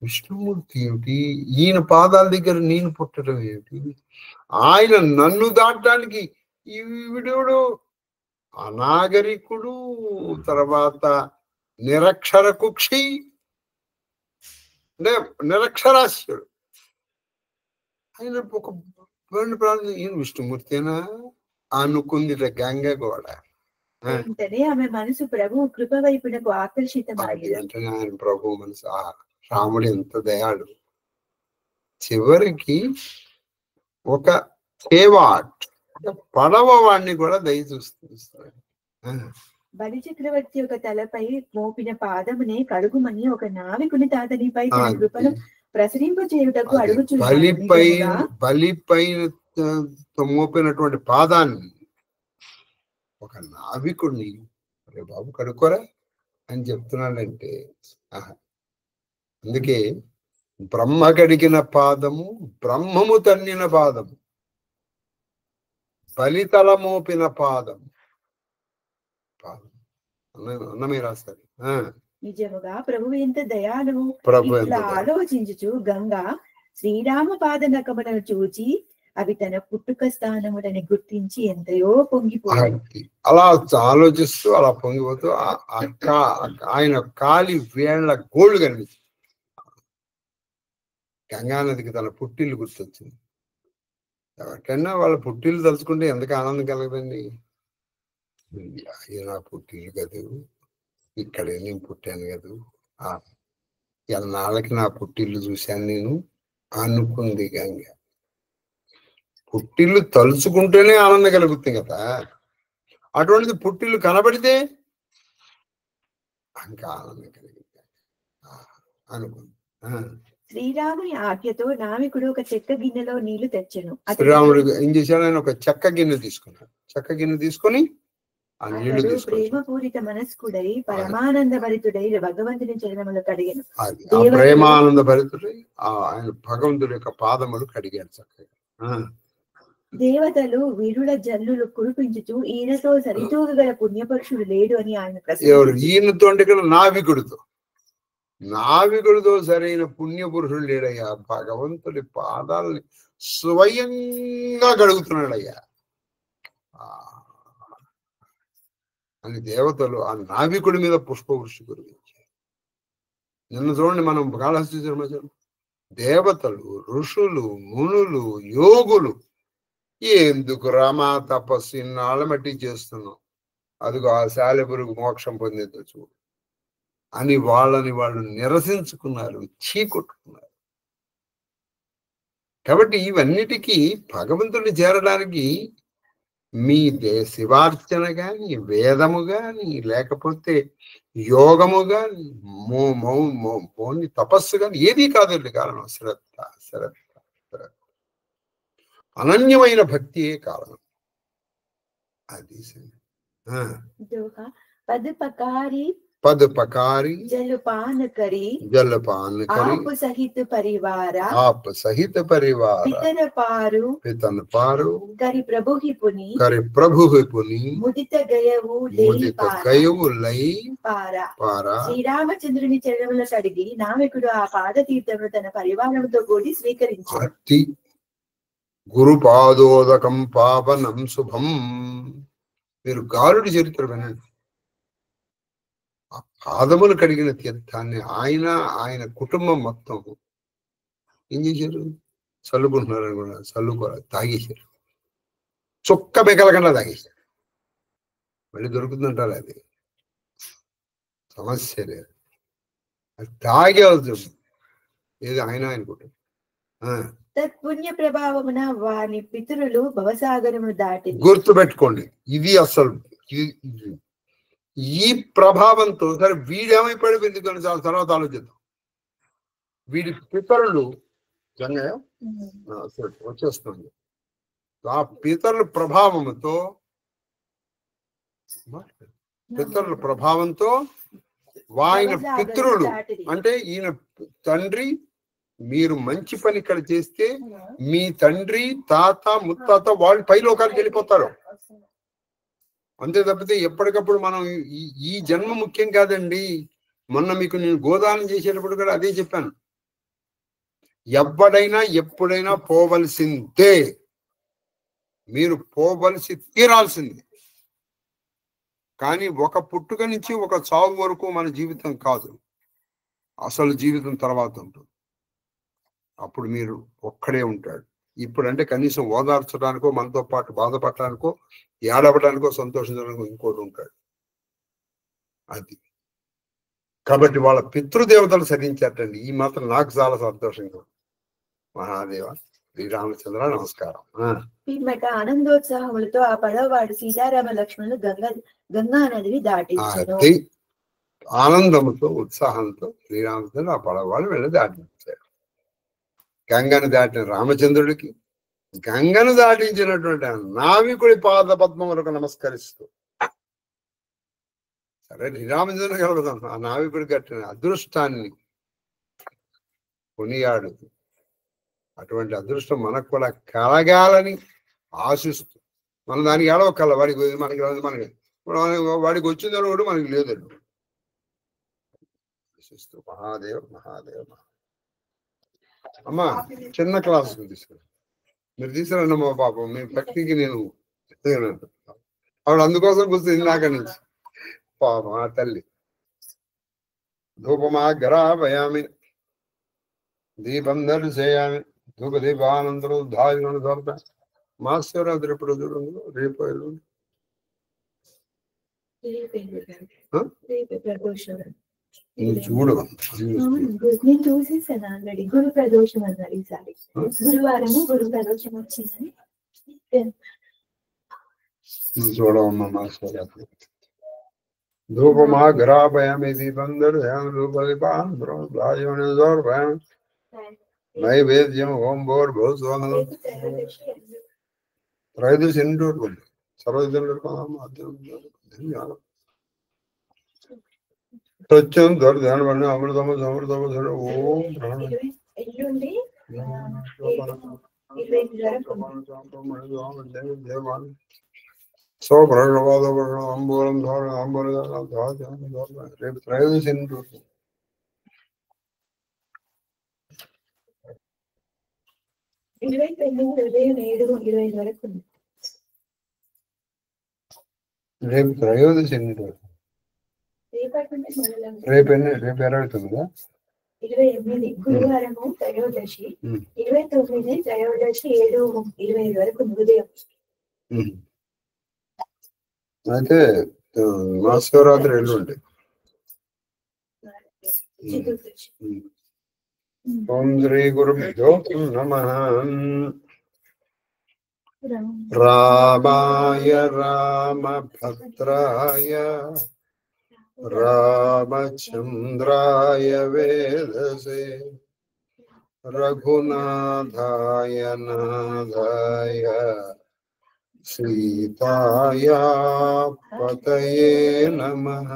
విష్ణుమూర్తి ఏమిటి, ఈయన పాదాల దగ్గర నేను పుట్టడం ఏమిటి, ఆయన నన్ను దాటడానికి ఈవిడు అనాగరికుడు, తర్వాత నిరక్షర కుక్షి అంటే నిరక్షరాస్యుడు, ఆయన ఒక ప్రాంతం ఈయన విష్ణుమూర్తినా అనుకుంది గంగ కూడా.
వెంటనే ఆమె మనసు ప్రభు కృప వైపునకు ఆకర్షితమైంది.
ఆయన ప్రభు మనసు, రాముడు ఎంత దయాడు. చివరికి ఒక పడవ వాడిని కూడా దయ చూస్తున్నాడు.
బలి చక్రవర్తి యొక్క తలపై మోపిన పాదమునే కడుగుమని ఒక నావికుని తాతనిపై తన కృపను ప్రసరింపచేయుటకు అడుగుచున్నాడు.
బలిపై మోపినటువంటి పాదాన్ని ఒక నావికుడిని బాబు కడుక్కోరా అని చెప్తున్నాడంటే, అందుకే బ్రహ్మ కడిగిన పాదము, బ్రహ్మము తన్నిన పాదము, బలితల మోపిన పాదము అన్నమే రాస్తారు.
నిజముగా ప్రభు ఎంత దయాళువు. ఆలోచించుచు గంగా శ్రీరామ పాద నకములను చూచి అవి తన పుట్టుక స్థానములని గుర్తించి ఎంతయో పొంగిపోయింది.
అలా ఆలోచిస్తూ అలా పొంగిపోతూ ఆయన కాలి వేళ్ల గోళ్ళు కనిపించింది. గంగానదికి తన పుట్టిల్లు గుర్తొచ్చింది. ఎవరికైనా వాళ్ళ పుట్టిల్లు తలుచుకుంటే ఎందుకు ఆనందం కలగదండి? నా పుట్టిల్లు కదూ, ఇక్కడే నేను పుట్టాను కదూ, ఎన్నాళ్ళకి నా పుట్టిల్లు చూశాను నేను అనుకుంది గంగ. పుట్టిల్లు తలుచుకుంటేనే ఆనందం కలుగుతుంది కదా, అటువంటిది పుట్టిల్లు కనబడితే ఇంకా ఆనందం కలిగింది అనుకుంది.
శ్రీరాముని ఆజ్ఞతో నావికుడు ఒక చెక్క గిన్నెలో నీళ్లు తెచ్చను.
శ్రీరాముడు ఏం చేశాడు? ఆయన ఒక చెక్క గిన్నె తీసుకున్నాడు. చెక్క గిన్నె తీసుకొని ఆ నీళ్లు
ప్రేమపూరిత మనస్కుడై పరమానంద భరితుడై భగవంతుని చరణములు కడిగాను.
ప్రేమానంద భరితుడై ఆయన భగవంతుడి యొక్క పాదములు కడిగాడు చక్కగా.
దేవతలు వీరుల జల్లులు కురిపించుతూ ఈయనతో సరితూగల పుణ్యపురుషుడు లేడు అని ఆయన
ఎవరు? ఈయనతో అంటే ఇక్కడ నావికుడితో సరైన పుణ్యపురుషుడు లేడయ్యా. భగవంతుడి పాదాలని స్వయంగా గడుగుతున్నాడయ్యా అని దేవతలు ఆ నావికుడి మీద పుష్పవృష్టి కురిపించారు. నిన్న చూడండి, మనం కాళహస్తి ధర్మచరం దేవతలు, ఋషులు, మునులు, యోగులు ఎందుకు రామా తపస్సు ఇన్నాళ్ళ మట్టి చేస్తున్నాం, అదిగో ఆ శాలిపురుగు మోక్షం పొందేదో చూడు అని వాళ్ళని వాళ్ళు నిరసించుకున్నారు, చీకొట్టుకున్నారు. కాబట్టి ఇవన్నిటికీ భగవంతుడిని చేరడానికి మీ శివార్చన గాని, వేదము గాని, లేకపోతే యోగము గాని, తపస్సు గాని ఏదీ కాదండి కారణం. శ్రద్ధ శ్రద్ధ శ్రద్ధ, అనన్యమైన భక్తియే కారణం. అది पदपकारी
जलपान करी आप सहित परिवार पितन पारु करि प्रभु ही पुनि मुदित गयवु लई पारा శ్రీరామచంద్రుని చరణముల కడిగి నావికుడు ఆ పాదతీర్థమును తన పరివారముతో కూడి స్వీకరించాడు.
గురు పాదోదకం పావనం శుభం. మీరు గారుడి చరిత్ర వినండి. ఆ పాదములు కడిగిన తీర్థాన్ని ఆయన కుటుంబం మొత్తం ఏం చేశారు? చల్లుకుంటున్నారని కూడా తాగేశారు. చుక్క మిగలకుండా తాగేశారు. మళ్ళీ దొరుకుతుందంటారు, అది సమస్య లేదు. అది తాగే ఏది ఆయన కుటుంబం.
తత్పుణ్య ప్రభావమున వారి పితరులు భవసాగరమును దాటి.
గుర్తుపెట్టుకోండి, ఇది అసలు ఈ ప్రభావంతో సరే వీడేమైపోయాడు ఎందుకని చాలా తర్వాత ఆలోచిద్దాం. వీడి పితరులు వచ్చేస్తుంది. ఆ పితరుల ప్రభావంతో ఆయన పితరులు అంటే ఈయన తండ్రి, మీరు మంచి పని ఇక్కడ చేస్తే మీ తండ్రి, తాత, ముత్తాత వాళ్ళు పైలోకానికి వెళ్ళిపోతారు. అంతే తప్పితే ఎప్పటికప్పుడు మనం ఈ జన్మ ముఖ్యం కాదండి. మొన్న మీకు నేను గోదానం చేసేటప్పుడు కూడా అదే చెప్పాను. ఎవడైనా ఎప్పుడైనా పోవలసిందే, మీరు పోవలసి తీరాల్సింది. కానీ ఒక పుట్టుక నుంచి ఒక చావు వరకు మన జీవితం కాదు, అసలు జీవితం తర్వాత ఉంటుంది. అప్పుడు మీరు ఒక్కడే ఉంటాడు. ఇప్పుడంటే కనీసం ఓదార్చడానికో, మనతో పాటు బాధపడటానికో, ఏడవడానికో, సంతోషించడానికో ఇంకోటి ఉంటాడు. అది కాబట్టి వాళ్ళ పితృదేవతలు సరించారటండి. ఈ మాత్రం నాకు చాలా సంతోషంగా. మహాదేవ శ్రీరామచంద్ర నమస్కారం.
పిమ్మట ఆనందోత్సాహములతో ఆ పడవవాడు సీతారామ లక్ష్మణులు గంగా నదిని దాటించారు.
ఆనందముతో, ఉత్సాహంతో శ్రీరామచంద్రుడు ఆ పడవవాడు వెళ్ళి దాటించాడు. గంగను దాటిన రామచంద్రుడికి, గంగను దాటించినటువంటి నావికుడి పాద పద్మములకు నమస్కరిస్తూ, సరే శ్రీరామచంద్రుడు కలుగుతాం, ఆ నావికుడి కట్టిన అదృష్టాన్ని కొనియాడు. అటువంటి అదృష్టం మనకు కూడా కలగాలని ఆశిస్తూ, మనం దానికి ఏడవకల వాడికి మనకి వాడికి వచ్చిందో కూడా మనకి లేదండి. ఆశిస్తూ మహాదేవ్ మహాదేవ్. అమ్మా చిన్న క్లాస్ తీసుకురా, మీరు తీసుకురండి అమ్మా. పాపం మీ భక్తికి నేను ఆవిడ అందుకోసం కూర్చుంది ఇందాక నుంచి. పాపం ఆ తల్లి. ధూపమా గరాభయామి దీపం దర్శయామి ధూపదీపానంతరం ధారణ సమర్ప. మహాశివరాత్రి ఎప్పుడు చూడండి, రేపు ఎల్లుండి. చూడు
నేను చూసేసాను ఆల్రెడీ. గురు ప్రదోషం అన్నారు ఈసారి. గురువారము గురు ప్రదోషం వచ్చిందని
చూడమ్మా. మహాశివరాత్రి ధూపమాగ్రాపయామి దీపం దర్శయామి ధూపదీపానంతరం నైవేద్యం ఓం భూర్భువః స్వః. త్రయోదశి ఎన్ని రోజులు ఉంది? సర్వజనులు సత్యం దర్శనం అమృతము సమృతము ఓం అంబూలం రేపు త్రయోదశి ఎన్ని రోజులు? రేపు త్రయోదశి ఎన్ని రోజులు? రేపు 29.
28 గురువారము త్రయోదశి, 29 త్రయోదశి 7:25 వరకు ఉదయం.
అయితే మహాశివరాత్రి ఎల్లుండి. ఓం శ్రీ గురుభ్యో నమః. రామాయ రామభద్రాయ రామచంద్రాయ వేదసే రఘునాథాయ నాథాయ సీతాయ పతయే నమః.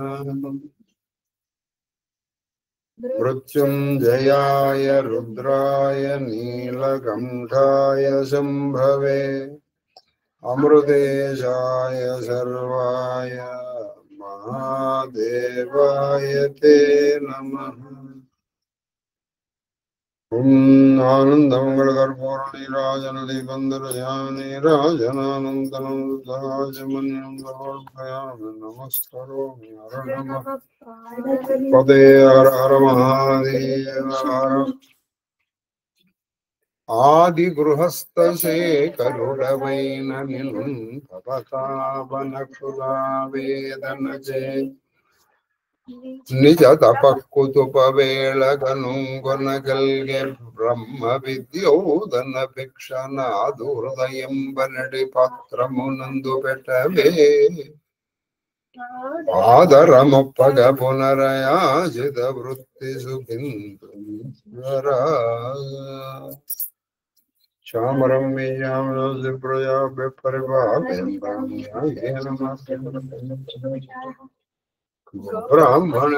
మృత్యుంజయాయ రుద్రాయ నీలకంఠాయ శంభవే అమృతేశాయ సర్వాయ మహాదేవాయ తే నమః. ఆనందమంగళకర్పూర నీరాజన దీపందరయామి రాజనానందనం రాజమన్యం సమర్పయామి. నమస్కారోమి పదే హర హర మహాదేవ. ఆది గృహస్థ శేఖరుడవైన నిను పవతావనకులా వేదన చే నిజ తపక్కుతుపవేళ గనుగొనగల్గే బ్రహ్మ విద్యోదన భిక్షణ దుర్దయంబనడి పత్రమునందు పెట్టవే. ఆదరమొప్పగ పునరయాజిత వృత్తి సుఖింద్ర చామరం బ్రాహ్మణ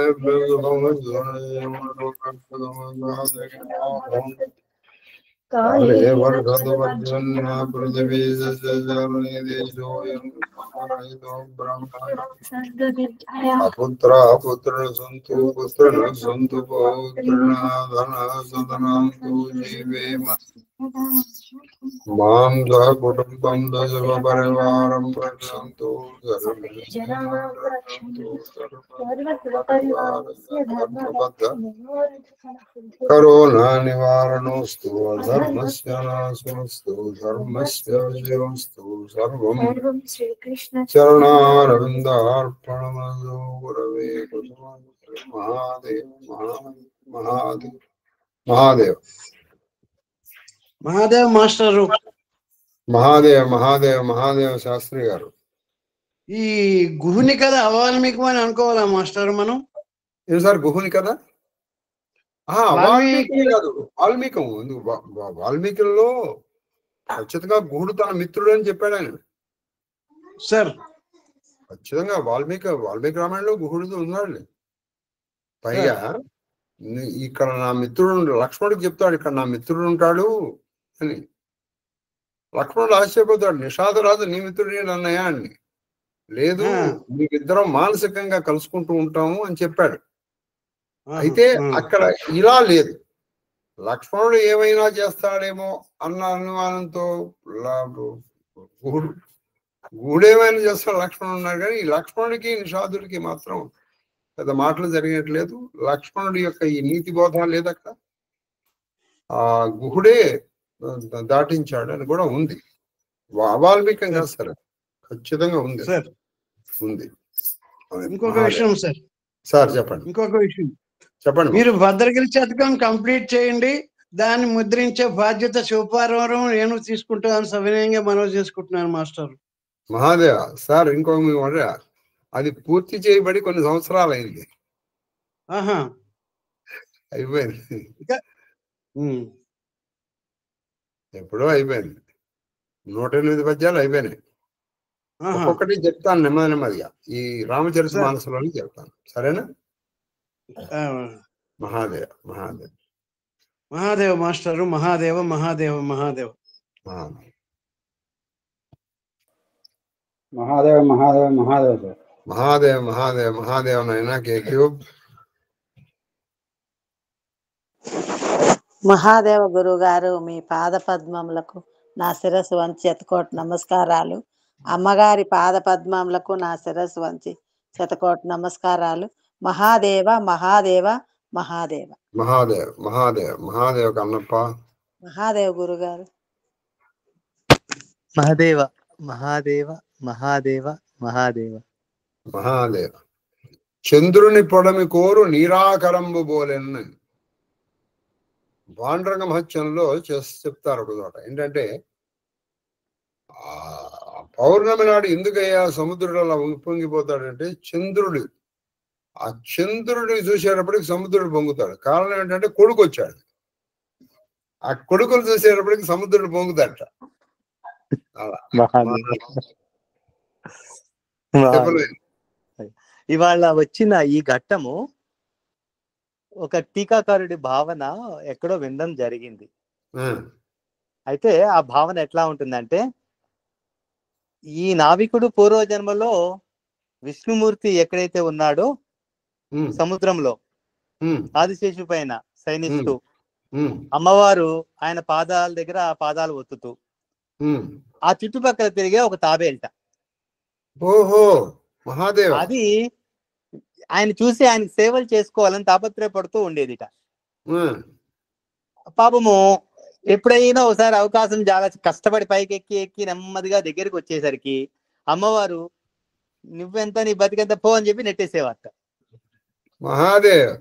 అపుత్ర పుత్రులు సంతు పుత్రులు సంతు పౌత్రుణ ధన సదనంతు జీవేమ మాం సహ కుటుంబం దశ పరివారం ప్రశాంతు కరోనా నివారణోస్తు ధర్మస్య నాశనోస్తు ధర్మస్య విజయోస్తు. సర్వం చరణారవిందార్పణమస్తు. గురవే మహాదేవ మహాదేవ మహాదేవ
మహాదేవ్ మాస్టరు.
మహాదేవ మహాదేవ మహాదేవ శాస్త్రి గారు.
ఈ గుహుని కథ అవాల్మీకి అని అనుకోవాలా మాస్టర్ మనం?
ఏం సార్ గుహుని కదా? వాల్మీకి కాదు, వాల్మీకం. వాల్మీకిలో ఖచ్చితంగా గుహుడు తన మిత్రుడు అని చెప్పాడు ఆయన
సార్.
ఖచ్చితంగా వాల్మీకి రామాయణంలో గుహుడు ఉన్నాడు. పైగా ఇక్కడ నా మిత్రుడు లక్ష్మణుడికి చెప్తాడు, ఇక్కడ నా మిత్రుడు ఉంటాడు అని. లక్ష్మణుడు ఆశ్చర్యపోతాడు, నిషాదరాజు నీ మిత్రుడే అన్నయ్య అని. లేదు, మీకిద్దరం మానసికంగా కలుసుకుంటూ ఉంటాము అని చెప్పాడు. అయితే అక్కడ ఇలా లేదు, లక్ష్మణుడు ఏమైనా చేస్తాడేమో అన్న అనుమానంతో గుడేమైనా చేస్తాడు లక్ష్మణుడు ఉన్నారు. కానీ ఈ లక్ష్మణుడికి నిషాదుడికి మాత్రం పెద్ద మాటలు జరిగట్లేదు. లక్ష్మణుడి యొక్క ఈ నీతి బోధ లేదు అక్కడ. ఆ గుహుడే దాటించాడు అని కూడా ఉంది. అవాల్మీకం కాదు సార్, ఖచ్చితంగా ఉంది ఉంది.
ఇంకొక విషయం
సార్ చెప్పండి.
ఇంకొక విషయం
చెప్పండి.
మీరు భద్రగిరి శతకం కంప్లీట్ చేయండి, దాన్ని ముద్రించే బాధ్యత శివపార్వరం నేను తీసుకుంటాను సవినయంగా మనవి చేసుకుంటున్నాను మాస్టర్.
మహాదేవ సార్ ఇంకొక అది పూర్తి చేయబడి కొన్ని సంవత్సరాలు అయింది. అయిపోయింది, ఎప్పుడో అయిపోయింది. 108 పద్యాలు అయిపోయినాయి. ఒక్కొక్కటి చెప్తాను నెమ్మదిగా, ఈ రామచరిత మానసంలోని చెప్తాను, సరేనా? Mahadeva Mahadeva
Mahadeva master, Mahadeva Mahadeva Mahadeva
Mahadeva Mahadeva Mahadeva sir.
మహాదేవ మహాదేవ మహాదేవ నైనా కేక్యూబ్.
మహాదేవ గురువు గారు, మీ పాద పద్మములకు నా శిరస్సు వంచి శతకోటి నమస్కారాలు. అమ్మగారి పాద పద్మములకు నా శిరస్సు వంచి శతకోటి నమస్కారాలు. మహాదేవ మహాదేవ మహాదేవ
మహాదేవ మహాదేవ మహాదేవ కన్నప్ప.
మహాదేవ గురుగారు.
మహాదేవ మహాదేవ మహాదేవ మహాదేవ
మహాదేవ. చంద్రుని పొడమి కోరు నీరాకరంబు బోలెన్న పాండురంగ మహత్యంలో చెప్తారు ఒక చోట. ఏంటంటే ఆ పౌర్ణమి నాడు ఎందుకయ్యా సముద్రుడు అలా పొంగిపోతాడంటే ఆ చంద్రుడిని చూసేటప్పటికి సముద్రుడు పొంగుతాడు. కారణం ఏంటంటే కొడుకు వచ్చాడు, ఆ కొడుకును చూసేటప్పటికి సముద్రుడు పొంగుతాడట. అలా
ఇవాళ వచ్చిన ఈ ఘట్టము ఒక టీకాకారుడి భావన ఎక్కడో వినడం జరిగింది. అయితే ఆ భావన ఎట్లా ఉంటుందంటే, ఈ నావికుడు పూర్వజన్మలో విష్ణుమూర్తి ఎక్కడైతే ఉన్నాడో సముద్రంలో ఆదిశేషు పైన శయనిస్తూ, అమ్మవారు ఆయన పాదాల దగ్గర ఆ పాదాలు ఒత్తుతూ ఆ చుట్టుపక్కల తిరిగే ఒక తాబేల్ట.
ఓహో మహాదేవ.
అది ఆయన చూసి ఆయన సేవలు చేసుకోవాలని తాపత్రయపడుతూ ఉండేదిట. పాపము ఎప్పుడైనా ఒకసారి అవకాశం చాలా కష్టపడి పైకి ఎక్కి నెమ్మదిగా దగ్గరికి వచ్చేసరికి అమ్మవారు నువ్వెంత నీ బతికెంత పో అని చెప్పి నెట్టేసేవారట.
మహాదేవ్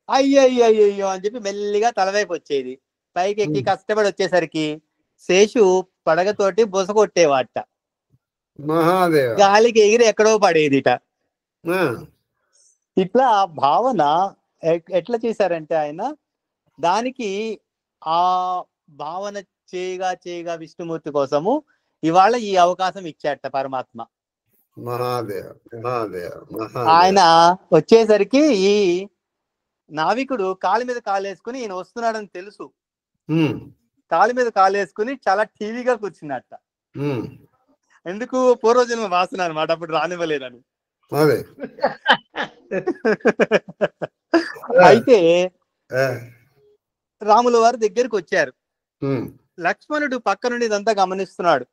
అయ్యో అని చెప్పి మెల్లిగా తలవైపు వచ్చేది. పైకి ఎక్కి కష్టపడి వచ్చేసరికి శేషు పడగతోటి బుస కొట్టేవాట.
మహాదేవ్
గాలికి ఎగిరి ఎక్కడో పడేదిట. ఇట్లా భావన ఎట్లా చేశారంటే ఆయన దానికి ఆ భావన చేయగా విష్ణుమూర్తి కోసము ఇవాళ ఈ అవకాశం ఇచ్చాట పరమాత్మ. ఆయన వచ్చేసరికి ఈ నావికుడు కాలు మీద కాలేసుకుని ఈయన వస్తున్నాడని తెలుసు. కాలు మీద కాలేసుకుని చాలా టీవీగా కూర్చున్నట్ట. ఎందుకు పూర్వజన్మ వాసన అనమాట, అప్పుడు రానివ్వలేదని. అయితే రాముల వారి దగ్గరికి వచ్చారు. లక్ష్మణుడు పక్క నుండి ఇదంతా గమనిస్తున్నాడు.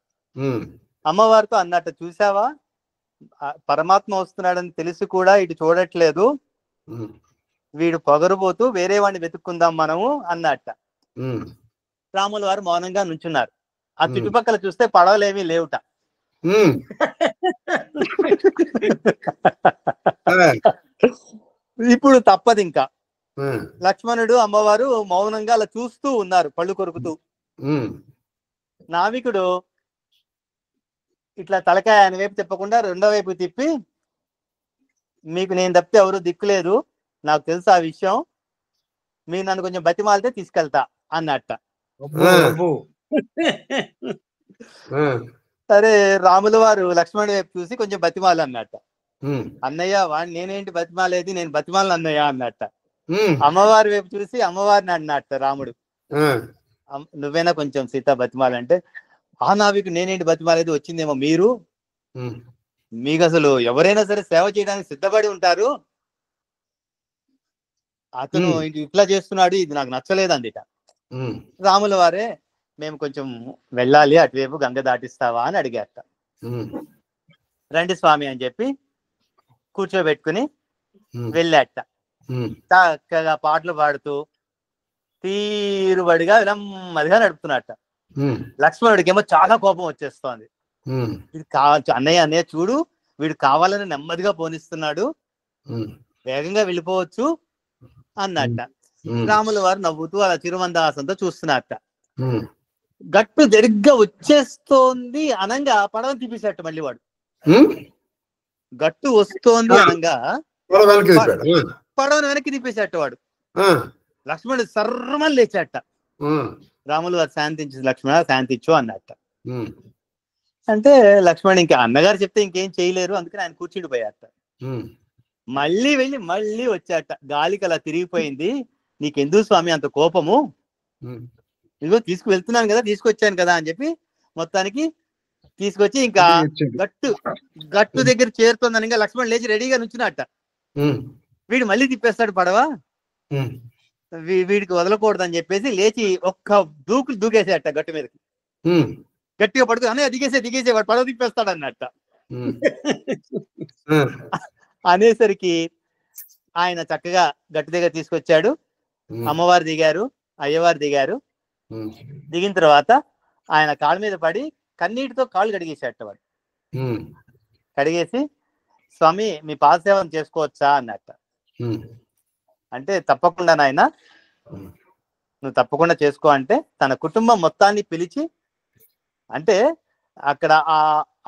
అమ్మవారితో అన్నట్ట, చూసావా పరమాత్మ వస్తున్నాడని తెలిసి కూడా ఇటు చూడట్లేదు, వీడు పొగరుపోతూ వేరే వాడిని వెతుక్కుందాం మనము అన్నట్ట. రాముల వారు మౌనంగా నుంచున్నారు. ఆ చుట్టుపక్కల చూస్తే పడవలేమీ లేవుట. ఇప్పుడు తప్పదు ఇంకా. లక్ష్మణుడు అమ్మవారు మౌనంగా అలా చూస్తూ ఉన్నారు, పళ్ళు కొరుకుతూ. నావికుడు ఇట్లా తలకాయ ఆయన వైపు తిప్పకుండా రెండో వైపు తిప్పి, మీకు నేను తప్పితే ఎవరు దిక్కులేదు, నాకు తెలుసు ఆ విషయం, మీరు నన్ను కొంచెం బతిమాలితే తీసుకెళ్తా అన్నట్ట. సరే రాముల వారు లక్ష్మణుడి వైపు చూసి కొంచెం బతిమాలి అన్నట్ట. అన్నయ్య వాడిని నేనేంటి బతిమాలేది, నేను బతిమాలను అన్నయ్య అన్నట్ట. అమ్మవారి వైపు చూసి అమ్మవారిని అన్నట్ట రాముడు, నువ్వేనా కొంచెం సీత బతిమాలంటే, ఆ నావికు నేనేంటి బతిమాలేదు, వచ్చిందేమో మీరు, మీకు అసలు ఎవరైనా సరే సేవ చేయడానికి సిద్ధపడి ఉంటారు, అతను ఇట్లా చేస్తున్నాడు, ఇది నాకు నచ్చలేదు అందిట. రాముల వారే, మేము కొంచెం వెళ్ళాలి అటువైపు, గంగ దాటిస్తావా అని అడిగారట. రండి స్వామి అని చెప్పి కూర్చోబెట్టుకుని వెళ్ళాట. చక్కగా పాటలు పాడుతూ తీరుబడిగా నెమ్మదిగా నడుపుతున్నట్ట. లక్ష్మణుడికి ఏమో చాలా కోపం వచ్చేస్తోంది. ఇది అన్నయ్య అన్నయ్య చూడు, వీడు కావాలని నెమ్మదిగా పోనిస్తున్నాడు, వేగంగా వెళ్ళిపోవచ్చు అన్నట్ట. రాముల వారు నవ్వుతూ అలా చిరుమందహాసంతో చూస్తున్నట్ట. గట్టు జరిగ్గా వచ్చేస్తోంది అనంగా పడవని తిప్పేసేట మళ్ళీ వాడు. గట్టు వస్తోంది అనంగా పడవని వెనక్కి తిప్పేసేట వాడు. లక్ష్మణుడు సర్రమని లేచాట. రాములు వారు శాంతించు లక్ష్మణ శాంతించు అన్నట్ట. అంటే లక్ష్మణ్ ఇంకా అన్నగారు చెప్తే ఇంకేం చేయలేరు, అందుకని ఆయన కూర్చుండిపోయాట. మళ్ళీ వెళ్ళి మళ్ళీ వచ్చాట. గాలికి అలా తిరిగిపోయింది. నీకెందుకు స్వామి అంత కోపము, ఇదిగో తీసుకువెళ్తున్నాను కదా, తీసుకొచ్చాను కదా అని చెప్పి మొత్తానికి తీసుకొచ్చి ఇంకా గట్టు దగ్గర చేరుతుందని ఇంకా లక్ష్మణ్ లేచి రెడీగా నుంచున్నట్ట. వీడు మళ్ళీ తిప్పేస్తాడు పడవ, వీడికి వదలకూడదని చెప్పేసి లేచి ఒక్క దూకేసేట గట్టు మీదకి. గట్టిగా పడుతుంది అనే దిగేసే వాడు పడవ తిప్పేస్తాడు అన్నట్ట. అనేసరికి ఆయన చక్కగా గట్టు దగ్గర తీసుకొచ్చాడు. అమ్మవారు దిగారు, అయ్యవారు దిగారు. దిగిన తర్వాత ఆయన కాళ్ళ మీద పడి కన్నీటితో కాళ్ళు కడిగేసేట వాడు. కడిగేసి స్వామి మీ పాదసేవన చేసుకోవచ్చా అన్నట్ట. అంటే తప్పకుండా నాయన, నువ్వు తప్పకుండా చేసుకో అంటే తన కుటుంబం మొత్తాన్ని పిలిచి, అంటే అక్కడ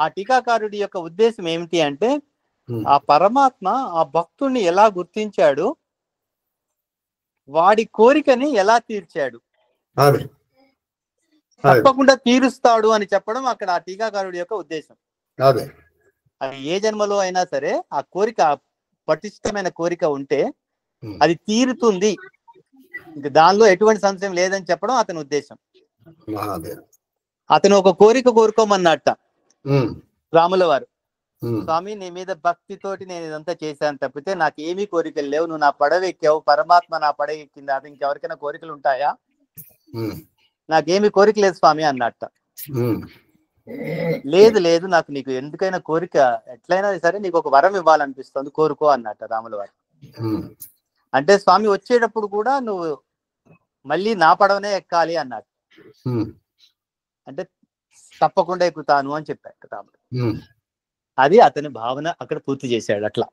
ఆ టీకాకారుడి యొక్క ఉద్దేశం ఏమిటి అంటే ఆ పరమాత్మ ఆ భక్తుడిని ఎలా గుర్తించాడు, వాడి కోరికని ఎలా తీర్చాడు, తప్పకుండా తీరుస్తాడు అని చెప్పడం అక్కడ ఆ టీకాకారుడి యొక్క ఉద్దేశం. అది ఏ జన్మలో అయినా సరే ఆ కోరిక, పటిష్టమైన కోరిక ఉంటే అది తీరుతుంది, ఇంకా దానిలో ఎటువంటి సంశయం లేదని చెప్పడం అతని ఉద్దేశం. అతను ఒక కోరిక కోరుకోమన్నట్ట రాముల వారు. స్వామి నీ మీద భక్తితోటి నేను ఇదంతా చేశాను తప్పితే నాకు ఏమీ కోరికలు లేవు, నువ్వు నా పడవ ఎక్కావు, పరమాత్మ నా పడవ ఎక్కింది, అది ఇంకెవరికైనా కోరికలు ఉంటాయా, నాకేమీ కోరిక లేదు స్వామి అన్నట్ట. లేదు నాకు నీకు ఎందుకైనా కోరిక ఎట్లయినా సరే నీకు ఒక వరం ఇవ్వాలనిపిస్తుంది, కోరుకో అన్నట్ట రాముల వారు. అంటే స్వామి వచ్చేటప్పుడు కూడా నువ్వు మళ్ళీ నా పడవనే ఎక్కాలి అన్నట్టు. అంటే తప్పకుండా ఎక్కుతాను అని చెప్పాడు రాముడు. అది అతని భావన అక్కడ పూర్తి చేశాడు. అట్లా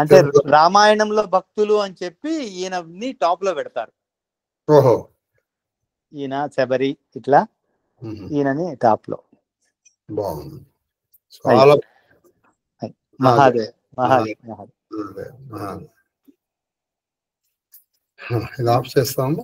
అంటే రామాయణంలో భక్తులు అని చెప్పి ఈయనని టాప్ లో పెడతారు. ఈయన శబరి ఇట్లా ఈయనని టాప్ లో. మహాదేవ్ మహాదేవ్ మహాదేవ్.
ఇలా ఆఫ్ చేస్తాము.